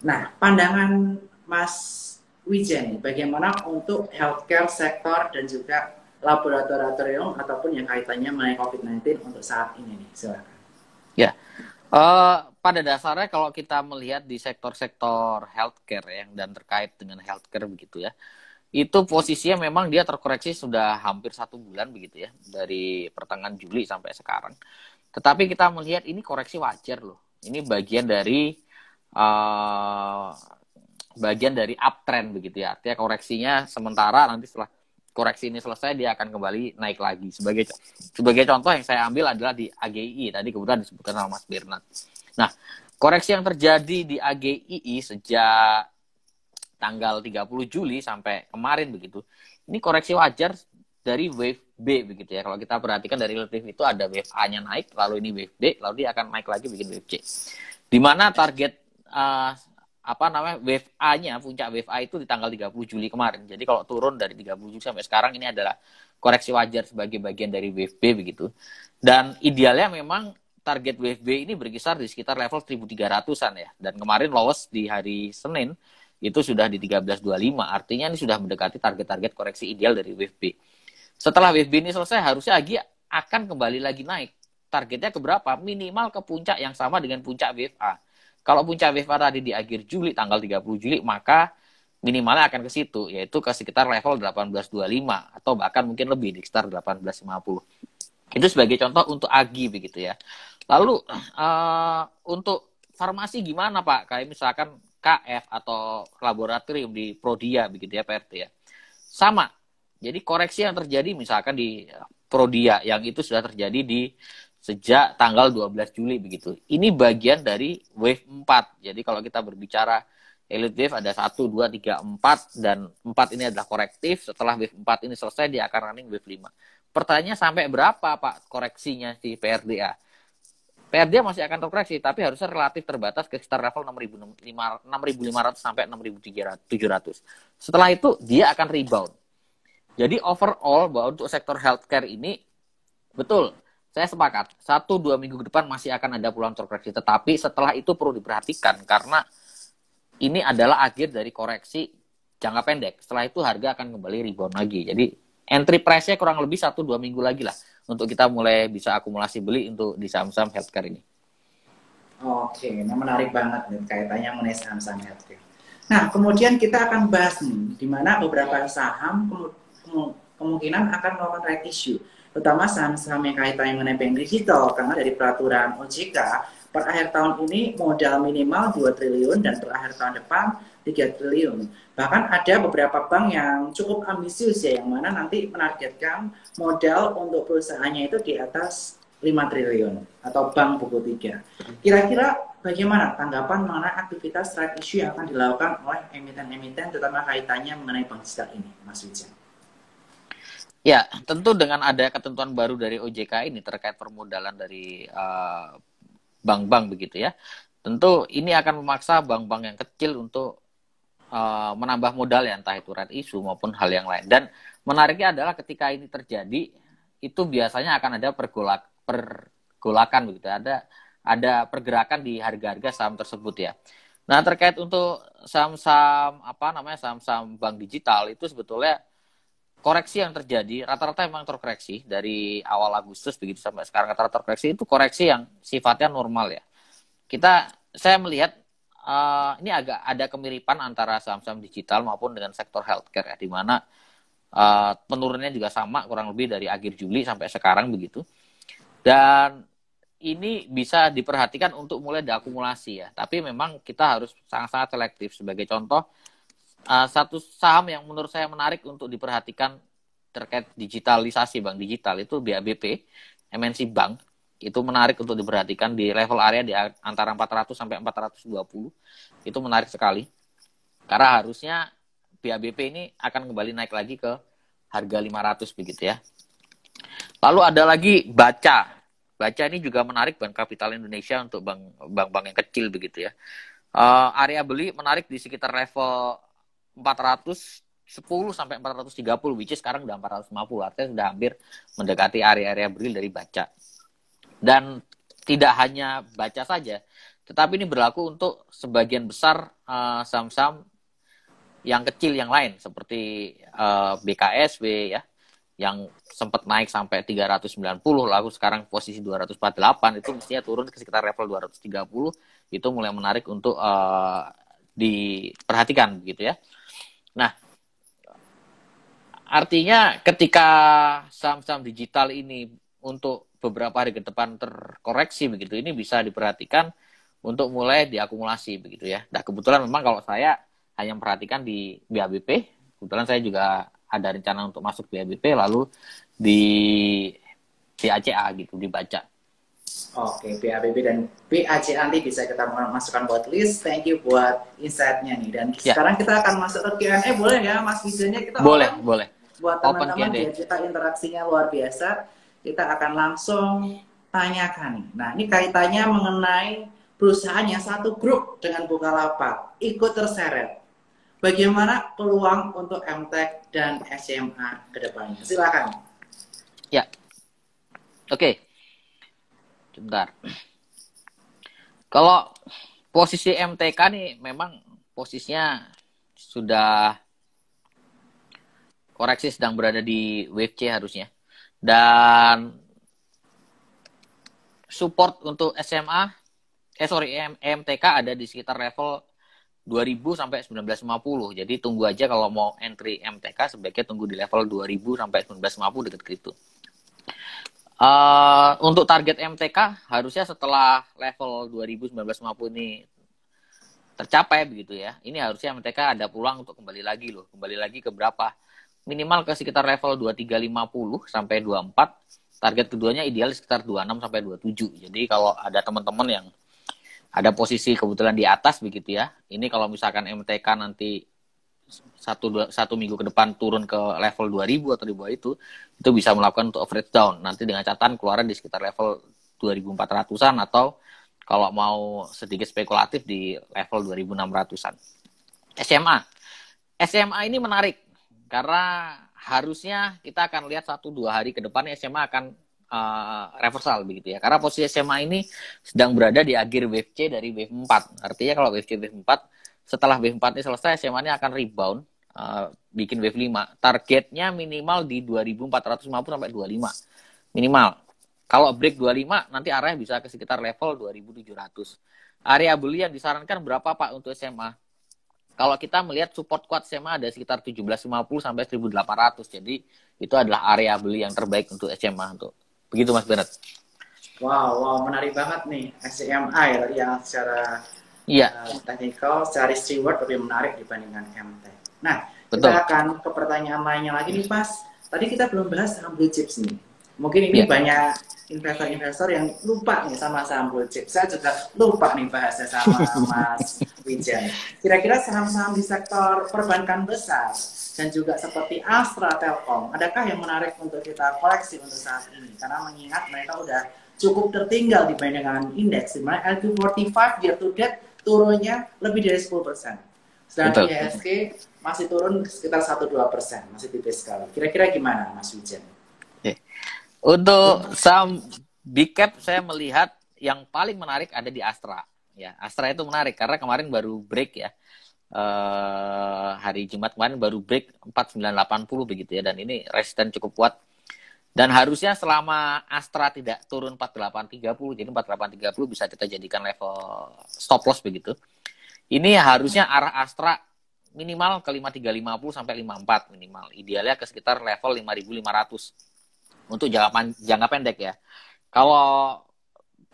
Nah, pandangan Mas Wijen, bagaimana untuk healthcare sektor dan juga laboratorium ataupun yang kaitannya mengenai COVID-19 untuk saat ini nih, silakan. Ya, pada dasarnya kalau kita melihat di sektor-sektor healthcare yang dan terkait dengan healthcare begitu ya, itu posisinya memang dia terkoreksi sudah hampir 1 bulan begitu ya, dari pertengahan Juli sampai sekarang. Tetapi kita melihat ini koreksi wajar loh. Ini bagian dari uptrend begitu ya. Artinya koreksinya sementara, nanti setelah koreksi ini selesai dia akan kembali naik lagi. Sebagai contoh yang saya ambil adalah di AGI, tadi kebetulan disebutkan sama Mas Bernard. Nah, koreksi yang terjadi di AGI sejak tanggal 30 Juli sampai kemarin begitu, ini koreksi wajar dari wave B begitu ya. Kalau kita perhatikan dari relatif itu ada wave A-nya naik, lalu ini wave B, lalu dia akan naik lagi bikin wave C. Di mana target wave A-nya, puncak wave A itu di tanggal 30 Juli kemarin. Jadi kalau turun dari 30 Juli sampai sekarang ini adalah koreksi wajar sebagai bagian dari wave B begitu. Dan idealnya memang target wave B ini berkisar di sekitar level 1.300-an ya. Dan kemarin lowest di hari Senin itu sudah di 1325. Artinya ini sudah mendekati target-target koreksi ideal dari wave B. Setelah wave B ini selesai, harusnya AGI akan kembali lagi naik. Targetnya ke berapa? Minimal ke puncak yang sama dengan puncak wave A. Kalau puncak wave A tadi di akhir Juli, tanggal 30 Juli, maka minimalnya akan ke situ, yaitu ke sekitar level 1825, atau bahkan mungkin lebih, di sekitar 1850. Itu sebagai contoh untuk AGI, begitu ya. Lalu, untuk farmasi gimana Pak? Kayak misalkan KF atau laboratorium di Prodia, begitu ya, PRT ya. Sama. Jadi koreksi yang terjadi misalkan di Prodia, yang itu sudah terjadi di sejak tanggal 12 Juli begitu. Ini bagian dari wave 4. Jadi kalau kita berbicara elite wave ada 1, 2, 3, 4 dan 4 ini adalah korektif. Setelah wave 4 ini selesai dia akan running wave 5. Pertanyaannya sampai berapa Pak koreksinya di PRDA? PRDA masih akan terkoreksi tapi harusnya relatif terbatas ke sekitar level 6.500 sampai 6.700. Setelah itu dia akan rebound. Jadi overall bahwa untuk sektor healthcare ini betul, saya sepakat. 1-2 minggu ke depan masih akan ada peluang terkoreksi. Tetapi setelah itu perlu diperhatikan karena ini adalah akhir dari koreksi jangka pendek. Setelah itu harga akan kembali rebound lagi. Jadi entry price-nya kurang lebih 1-2 minggu lagi lah untuk kita mulai bisa akumulasi beli untuk di saham-saham healthcare ini. Oke, nah menarik banget nih kaitannya mengenai saham-saham healthcare. Nah, kemudian kita akan bahas nih, di mana beberapa saham kemungkinan akan melakukan right issue, terutama saham-saham yang kaitannya mengenai bank digital, karena dari peraturan OJK, per akhir tahun ini modal minimal 2 triliun dan per akhir tahun depan 3 triliun. Bahkan ada beberapa bank yang cukup ambisius ya, yang mana nanti menargetkan modal untuk perusahaannya itu di atas 5 triliun atau bank buku 3. Kira-kira bagaimana tanggapan mengenai aktivitas right issue yang akan dilakukan oleh emiten-emiten terutama kaitannya mengenai bank digital ini, Mas Wijan? Ya, tentu dengan ada ketentuan baru dari OJK ini terkait permodalan dari bank-bank begitu ya. Tentu ini akan memaksa bank-bank yang kecil untuk menambah modal ya, entah itu right issue maupun hal yang lain. Dan menariknya adalah ketika ini terjadi, itu biasanya akan ada pergolakan begitu. Ada pergerakan di harga-harga saham tersebut ya. Nah, terkait untuk saham-saham saham-saham bank digital itu sebetulnya koreksi yang terjadi rata-rata memang terkoreksi dari awal Agustus begitu sampai sekarang rata-rata terkoreksi itu koreksi yang sifatnya normal ya. Saya melihat ini agak ada kemiripan antara saham-saham digital maupun dengan sektor healthcare ya, di mana Penurunannya juga sama, kurang lebih dari akhir Juli sampai sekarang begitu. Dan ini bisa diperhatikan untuk mulai diakumulasi ya. Tapi memang kita harus sangat-sangat selektif. Sebagai contoh, satu saham yang menurut saya menarik untuk diperhatikan terkait digitalisasi bank digital itu BABP, MNC Bank. Itu menarik untuk diperhatikan di level area di antara 400 sampai 420. Itu menarik sekali. Karena harusnya BABP ini akan kembali naik lagi ke harga 500 begitu ya. Lalu ada lagi Baca. Baca ini juga menarik Bank Kapital Indonesia untuk bank-bank yang kecil begitu ya. Area beli menarik di sekitar level 410 sampai 430, which is sekarang udah 450, artinya sudah hampir mendekati area-area beli dari Baca. Dan tidak hanya Baca saja, tetapi ini berlaku untuk sebagian besar saham-saham yang kecil yang lain, seperti BKSW ya, yang sempat naik sampai 390, lalu sekarang posisi 248, itu mestinya turun ke sekitar level 230, itu mulai menarik untuk diperhatikan begitu ya. Nah, artinya ketika saham-saham digital ini untuk beberapa hari ke depan terkoreksi begitu, ini bisa diperhatikan untuk mulai diakumulasi begitu ya. Nah, kebetulan memang kalau saya hanya memperhatikan di BABP, kebetulan saya juga ada rencana untuk masuk BABP, lalu di BACA gitu, dibaca. Oke, BABP dan BACA nanti bisa kita masukkan buat list. Thank you buat insight-nya nih. Dan sekarang kita akan masuk ke Q&A, boleh ya Mas Wijannya? Kita boleh. Buat teman-teman, biar kita interaksinya luar biasa. Kita akan langsung tanyakan. Nah, ini kaitannya mengenai perusahaan yang satu grup dengan Bukalapak, ikut terseret. Bagaimana peluang untuk MTEK dan SMA ke depannya? Silakan. Ya. Oke. Sebentar. Kalau posisi MTK nih memang posisinya sudah koreksi, sedang berada di wave C harusnya. Dan support untuk MTK ada di sekitar level 2000 sampai 1950. Jadi tunggu aja kalau mau entry MTK sebaiknya tunggu di level 2000 sampai 1950 dekat gitu. Untuk target MTK harusnya setelah level 2000-1950 ini tercapai begitu ya. Ini harusnya MTK ada peluang untuk kembali lagi loh. Kembali lagi ke berapa? Minimal ke sekitar level 2350 sampai 24. Target keduanya ideal sekitar 26 sampai 27. Jadi kalau ada teman-teman yang ada posisi kebetulan di atas begitu ya. Ini kalau misalkan MTK nanti satu minggu ke depan turun ke level 2000 atau di bawah itu bisa melakukan untuk average down. Nanti dengan catatan keluaran di sekitar level 2400-an atau kalau mau sedikit spekulatif di level 2600-an. SMA ini menarik karena harusnya kita akan lihat 1-2 hari ke depan SMA akan reversal begitu ya. Karena posisi SMA ini sedang berada di akhir wave C dari wave 4. Artinya kalau wave C wave 4, setelah wave 4 ini selesai, SMA ini akan rebound, bikin wave 5. Targetnya minimal di 2450 sampai 25. Minimal. Kalau break 25, nanti arahnya bisa ke sekitar level 2700. Area beli yang disarankan berapa Pak untuk SMA? Kalau kita melihat support kuat SMA ada sekitar 1750 sampai 1800. Jadi itu adalah area beli yang terbaik untuk SMA. Begitu Mas Bernard. Wow, menarik banget nih SMA ya, yang secara teknikal, secara reward lebih menarik dibandingkan MTEK. Nah, betul. Kita akan ke pertanyaan lainnya lagi nih Mas. Tadi kita belum bahas saham blue chips nih. Mungkin ini banyak investor-investor yang lupa nih sama saham blue chip. Saya juga lupa nih bahasnya sama Mas Wijan. Kira-kira saham-saham di sektor perbankan besar dan juga seperti Astra, Telkom, adakah yang menarik untuk kita koleksi untuk saat ini? Karena mengingat mereka udah cukup tertinggal dibandingkan indeks, di mana LQ45 year to date turunnya lebih dari 10%. Sedangkan IHSG masih turun sekitar 1-2%, masih tipis sekali. Kira-kira gimana Mas Wijan? Untuk saham big cap saya melihat yang paling menarik ada di Astra. Ya, Astra itu menarik karena kemarin baru break ya. Hari Jumat kemarin baru break 4980 begitu ya, dan ini resisten cukup kuat. Dan harusnya selama Astra tidak turun 4830, jadi 4830 bisa kita jadikan level stop loss begitu. Ini harusnya arah Astra minimal ke 5350 sampai 54 minimal. Idealnya ke sekitar level 5500 untuk jangka pendek ya. Kalau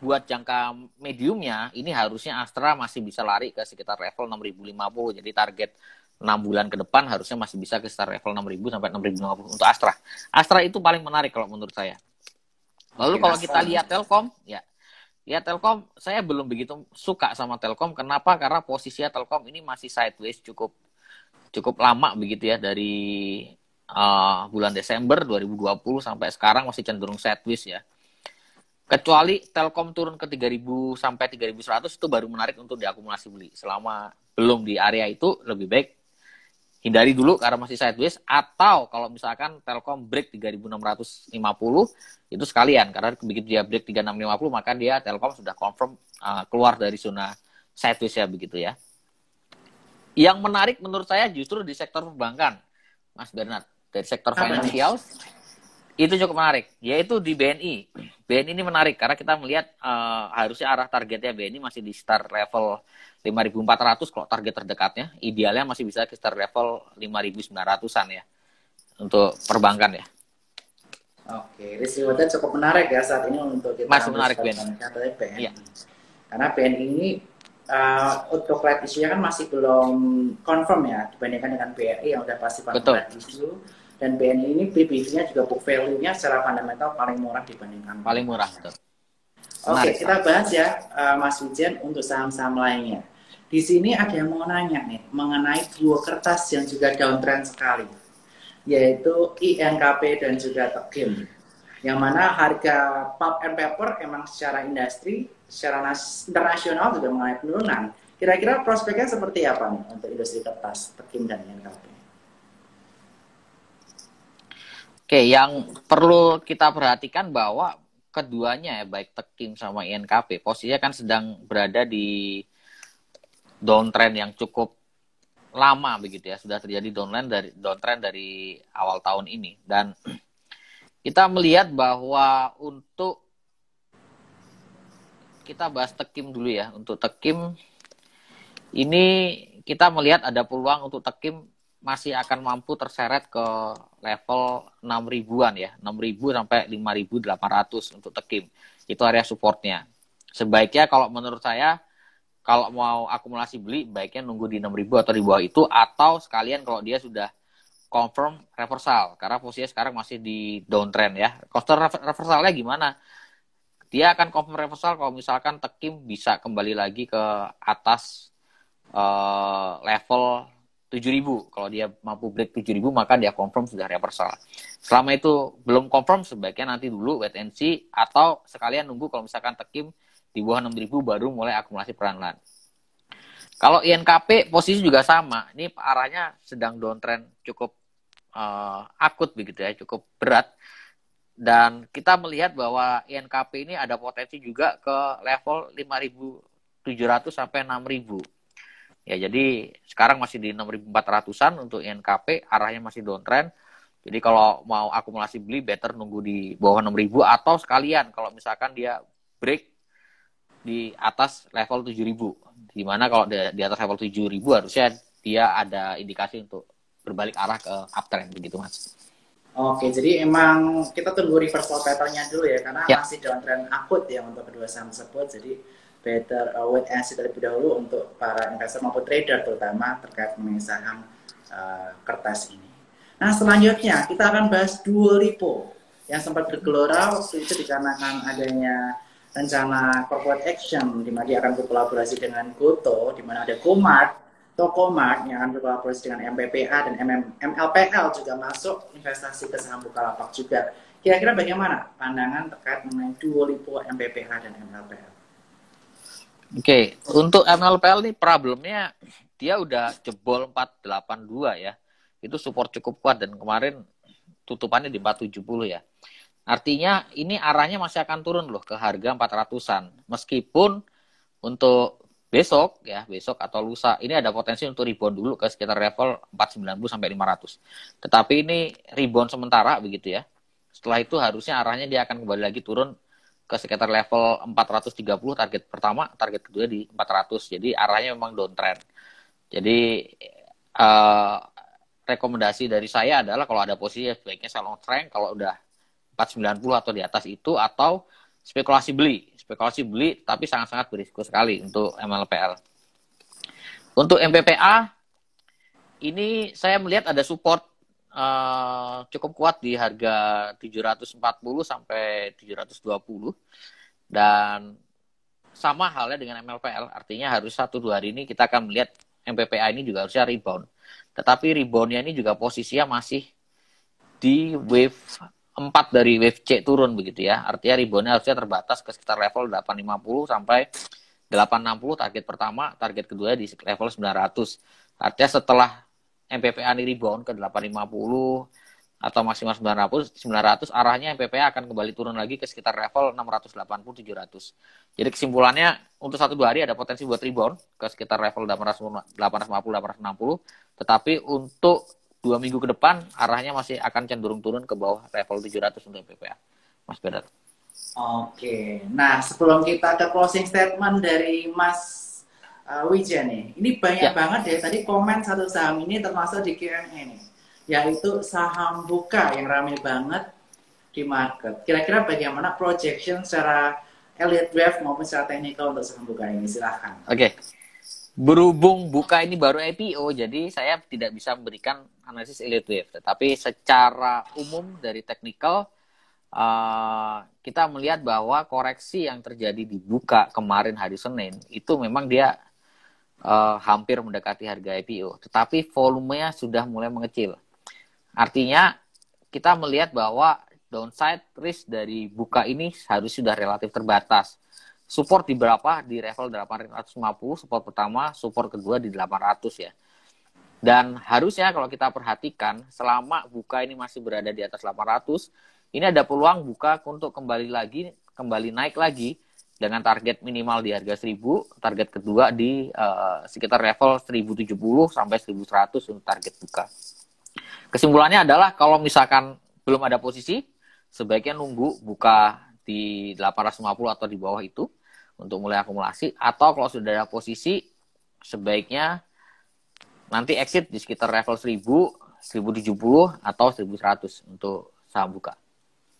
buat jangka mediumnya, ini harusnya Astra masih bisa lari ke sekitar level 6050. Jadi target 6 bulan ke depan harusnya masih bisa ke sekitar level 6000 sampai 6050 untuk Astra. Astra itu paling menarik kalau menurut saya. Lalu kalau kita lihat Telkom, ya Telkom saya belum begitu suka sama Telkom. Kenapa? Karena posisinya Telkom ini masih sideways cukup lama begitu ya, dari bulan Desember 2020 sampai sekarang masih cenderung sideways ya. Kecuali Telkom turun ke 3000 sampai 3100 itu baru menarik untuk diakumulasi beli. Selama belum di area itu lebih baik hindari dulu karena masih sideways, atau kalau misalkan Telkom break 3650 itu sekalian, karena begitu dia break 3650 maka dia Telkom sudah confirm keluar dari zona sideways ya begitu ya. Yang menarik menurut saya justru di sektor perbankan, Mas Bernard, dari sektor finansial itu cukup menarik, yaitu di BNI. BNI ini menarik karena kita melihat harusnya arah targetnya BNI masih di sekitar level 5.400 kalau target terdekatnya. Idealnya masih bisa ke sekitar level 5.900-an ya untuk perbankan ya. Oke, risk rewardnya cukup menarik ya saat ini untuk kita masih menarik BNI. Ya. Karena BNI ini untuk flat issue-nya kan masih belum confirm ya dibandingkan dengan BRI yang udah pasti flat issue. Dan BNI ini PBV-nya juga book value-nya secara fundamental paling murah dibandingkan. Paling murah, betul. Oke, kita bahas ya Mas Wijen untuk saham-saham lainnya. Di sini ada yang mau nanya nih mengenai dua kertas yang juga downtrend sekali, yaitu INKP dan juga Tekim. Yang mana harga pulp and paper emang secara industri, secara internasional juga mengalami penurunan. Kira-kira prospeknya seperti apa nih untuk industri kertas Tekim dan INKP? Oke, yang perlu kita perhatikan bahwa keduanya ya, baik Tekim sama INKP, posisinya kan sedang berada di downtrend yang cukup lama begitu ya. Sudah terjadi downtrend dari awal tahun ini. Dan kita melihat bahwa untuk kita bahas Tekim dulu ya. Untuk Tekim ini kita melihat ada peluang untuk Tekim masih akan mampu terseret ke level 6.000-an ya. 6.000 sampai 5.800 untuk Tekim. Itu area supportnya. Sebaiknya kalau menurut saya, kalau mau akumulasi beli, baiknya nunggu di 6.000 atau di bawah itu, atau sekalian kalau dia sudah confirm reversal. Karena posisinya sekarang masih di downtrend ya. Coaster reversalnya gimana? Dia akan confirm reversal kalau misalkan Tekim bisa kembali lagi ke atas level 7.000. Kalau dia mampu break 7.000 maka dia confirm sudah reversal. Selama itu belum confirm, sebaiknya nanti dulu wait and see, atau sekalian nunggu kalau misalkan Tekim di bawah 6.000 baru mulai akumulasi pelan-pelan. Kalau INKP posisi juga sama. Ini arahnya sedang downtrend cukup akut begitu ya, cukup berat. Dan kita melihat bahwa INKP ini ada potensi juga ke level 5.700 sampai 6.000. Ya, jadi sekarang masih di 6.400-an untuk INKP, arahnya masih downtrend. Jadi kalau mau akumulasi beli, better nunggu di bawah 6.000, atau sekalian kalau misalkan dia break di atas level 7.000. Dimana kalau di atas level 7.000 harusnya dia ada indikasi untuk berbalik arah ke uptrend begitu, Mas. Oke, jadi emang kita tunggu reversal pattern-nya dulu ya, karena masih downtrend akut ya untuk kedua saham tersebut. Jadi better wait and see terlebih dahulu untuk para investor maupun trader terutama terkait mengenai saham kertas ini. Nah, selanjutnya kita akan bahas Duo Repo yang sempat bergelora waktu itu dikarenakan adanya rencana corporate action di mana dia akan berkolaborasi dengan Goto, di mana ada Komart, Tokomart yang akan berkolaborasi dengan MPPA dan MLPL juga masuk investasi ke saham Bukalapak juga. Kira-kira bagaimana pandangan terkait mengenai Duo Repo, MPPA dan MLPL? Oke, untuk MLPL nih problemnya dia udah jebol 482 ya. Itu support cukup kuat dan kemarin tutupannya di 470 ya. Artinya ini arahnya masih akan turun loh ke harga 400-an. Meskipun untuk besok atau lusa ini ada potensi untuk rebound dulu ke sekitar level 490 sampai 500. Tetapi ini rebound sementara begitu ya. Setelah itu harusnya arahnya dia akan kembali lagi turun ke sekitar level 430 target pertama, target kedua di 400. Jadi arahnya memang downtrend. Jadi uh, rekomendasi dari saya adalah kalau ada posisi sebaiknya sell on strength kalau udah 490 atau di atas itu, atau spekulasi beli tapi sangat-sangat berisiko sekali untuk MLPL. Untuk MPPA ini saya melihat ada support cukup kuat di harga 740 sampai 720, dan sama halnya dengan MLPL, artinya harus 1-2 hari ini kita akan melihat MPPA ini juga harusnya rebound. Tetapi reboundnya ini juga posisinya masih di wave 4 dari wave C turun begitu ya. Artinya reboundnya harusnya terbatas ke sekitar level 850 sampai 860 target pertama, target kedua di level 900. Artinya setelah MPPA ini rebound ke 850 atau maksimal 900 arahnya MPPA akan kembali turun lagi ke sekitar level 680-700. Jadi kesimpulannya untuk 1-2 hari ada potensi buat rebound ke sekitar level 850-860, tetapi untuk 2 minggu ke depan arahnya masih akan cenderung turun ke bawah level 700 untuk MPPA. Mas Bedar. Oke, nah sebelum kita ke closing statement dari Mas Wijen nih, ini banyak banget ya tadi komen satu saham ini termasuk di Q&A nih, yaitu saham Buka yang ramai banget di market. Kira-kira bagaimana projection secara elite wave maupun secara teknikal untuk saham Buka ini? Silahkan. Oke. Berhubung Buka ini baru IPO, jadi saya tidak bisa memberikan analisis elite wave. Tetapi secara umum dari teknikal, kita melihat bahwa koreksi yang terjadi di Buka kemarin hari Senin, itu memang dia hampir mendekati harga IPO. Tetapi volumenya sudah mulai mengecil. Artinya kita melihat bahwa downside risk dari Buka ini harus sudah relatif terbatas. Support di berapa? Di level 850, support pertama, support kedua di 800 ya. Dan harusnya kalau kita perhatikan, selama Buka ini masih berada di atas 800, ini ada peluang Buka untuk kembali naik lagi dengan target minimal di harga 1000, target kedua di sekitar level 1070 sampai 1100 untuk target Buka. Kesimpulannya adalah kalau misalkan belum ada posisi, sebaiknya nunggu Buka di 850 atau di bawah itu untuk mulai akumulasi, atau kalau sudah ada posisi sebaiknya nanti exit di sekitar level 1000, 1070 atau 1100 untuk saham Buka.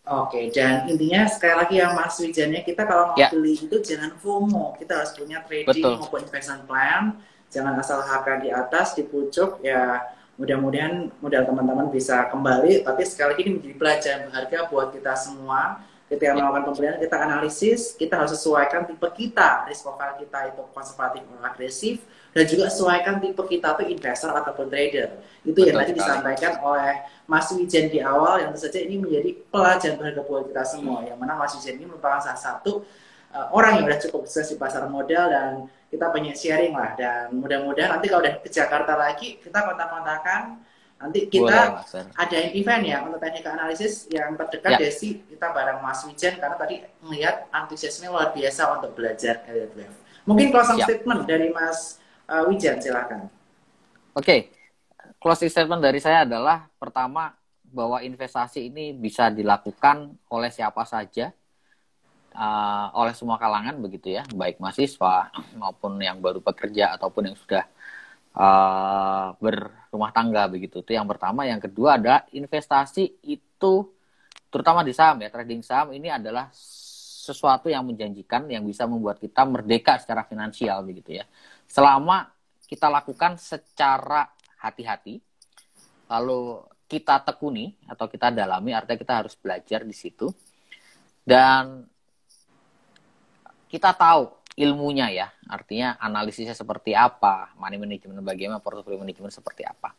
Oke, dan intinya sekali lagi yang Mas Wijannya, kita kalau mau beli itu jangan FOMO, kita harus punya trading maupun investment plan, jangan asal harga di atas, di pucuk ya. Mudah-mudahan modal teman-teman bisa kembali, tapi sekali lagi ini menjadi pelajaran berharga buat kita semua. Ketika melakukan pembelian, kita analisis, kita harus sesuaikan tipe kita, risk profile kita itu konservatif atau agresif, dan juga sesuaikan tipe kita itu investor ataupun trader. Itu yang tadi disampaikan oleh Mas Wijen di awal, yang tentu saja ini menjadi pelajaran berharga buat kita semua. Yang mana Mas Wijen ini merupakan salah satu orang yang sudah cukup sukses di pasar modal, dan kita banyak sharing lah. Dan mudah-mudahan nanti kalau udah ke Jakarta lagi, kita kontak-kontakan. Nanti kita ada event ya untuk technical analysis yang terdekat Desi, kita bareng Mas Wijen, karena tadi melihat antusiasme luar biasa untuk belajar elite wave. Mungkin closing statement dari Mas Wijen, silakan. Oke, closing statement dari saya adalah pertama bahwa investasi ini bisa dilakukan oleh siapa saja, oleh semua kalangan begitu ya, baik mahasiswa maupun yang baru bekerja ataupun yang sudah berumah tangga begitu. Itu yang pertama. Yang kedua adalah investasi itu terutama di saham ya, trading saham ini adalah sesuatu yang menjanjikan, yang bisa membuat kita merdeka secara finansial begitu ya. Selama kita lakukan secara hati-hati, lalu kita tekuni atau kita dalami, artinya kita harus belajar di situ, dan kita tahu ilmunya ya, artinya analisisnya seperti apa, money management bagaimana, portfolio management seperti apa.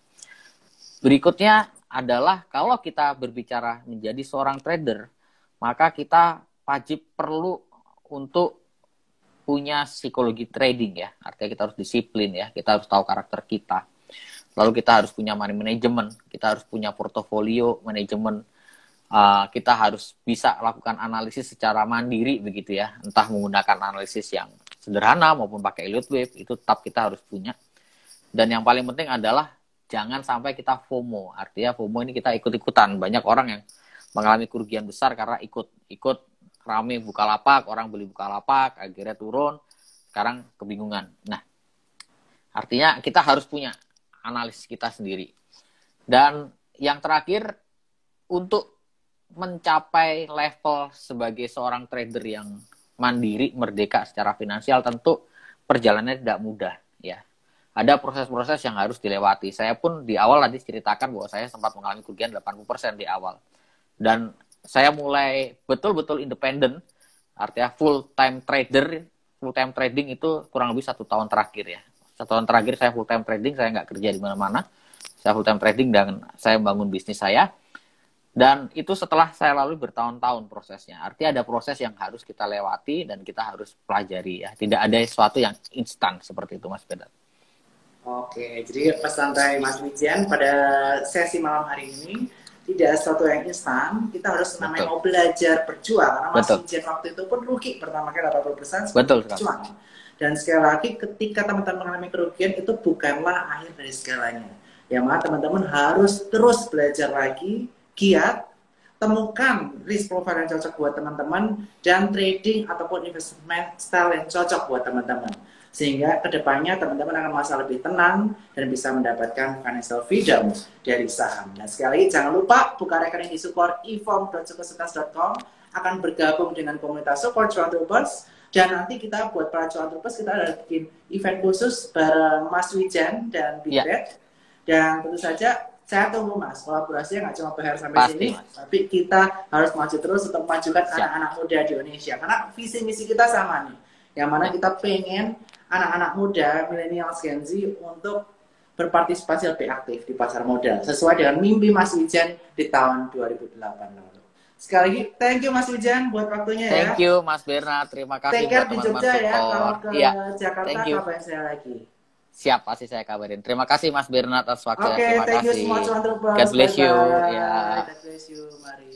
Berikutnya adalah kalau kita berbicara menjadi seorang trader, maka kita wajib perlu untuk punya psikologi trading ya, artinya kita harus disiplin ya, kita harus tahu karakter kita. Lalu kita harus punya money management, kita harus punya portofolio management, kita harus bisa lakukan analisis secara mandiri begitu ya, entah menggunakan analisis yang sederhana maupun pakai elite wave, itu tetap kita harus punya. Dan yang paling penting adalah jangan sampai kita FOMO, artinya FOMO ini kita ikut-ikutan. Banyak orang yang mengalami kerugian besar karena ikut rame Bukalapak, orang beli Bukalapak, akhirnya turun, sekarang kebingungan. Nah, artinya kita harus punya analis kita sendiri. Dan yang terakhir, untuk mencapai level sebagai seorang trader yang mandiri, merdeka secara finansial, tentu perjalanannya tidak mudah ya. Ada proses-proses yang harus dilewati. Saya pun di awal tadi ceritakan bahwa saya sempat mengalami kerugian 80% di awal. Dan saya mulai betul-betul independen, artinya full time trading itu kurang lebih 1 tahun terakhir ya. 1 tahun terakhir saya full time trading, saya nggak kerja di mana-mana. Saya full time trading dan saya membangun bisnis saya. Dan itu setelah saya lalui bertahun-tahun prosesnya. Artinya ada proses yang harus kita lewati dan kita harus pelajari ya. Tidak ada sesuatu yang instan seperti itu, Mas Bernard. Oke, jadi pesan dari Mas Wijen pada sesi malam hari ini, tidak sesuatu yang instan, kita harus namanya mau belajar berjuang. Karena Mas Wijen waktu itu pun rugi pertama kali 80%. Betul. Berjuang. Dan sekali lagi ketika teman-teman mengalami kerugian itu bukanlah akhir dari segalanya. Ya malah teman-teman harus terus belajar lagi, giat, temukan risk profile yang cocok buat teman-teman dan trading ataupun investment style yang cocok buat teman-teman. Sehingga kedepannya teman-teman akan merasa lebih tenang dan bisa mendapatkan financial freedom dari saham. Nah sekali lagi jangan lupa buka rekening di support eform.sukosukas.com, akan bergabung dengan komunitas support cuan troopers, dan nanti kita buat para cuan troopers kita ada bikin event khusus bareng Mas Wijen dan Big Bad. Dan tentu saja saya tunggu Mas, kolaborasinya nggak cuma PR sampai pasti, sini, Mas. tapi kita harus maju terus untuk memajukan anak-anak muda di Indonesia. Karena visi misi kita sama nih, yang mana kita pengen anak-anak muda, milenial Gen Z untuk berpartisipasi lebih aktif di pasar modal sesuai dengan mimpi Mas Wijen di tahun 2008 lalu. Sekali lagi, thank you Mas Wijen buat waktunya ya. Thank you Mas Bernard, terima kasih buat teman-teman di Jogja ya, kalau ke Jakarta kabarin saya lagi. Siap, pasti saya kabarin. Terima kasih Mas Bernard atas waktunya. Oke, thank you semua cuan troopers. God bless you. Ya. God bless you, mari.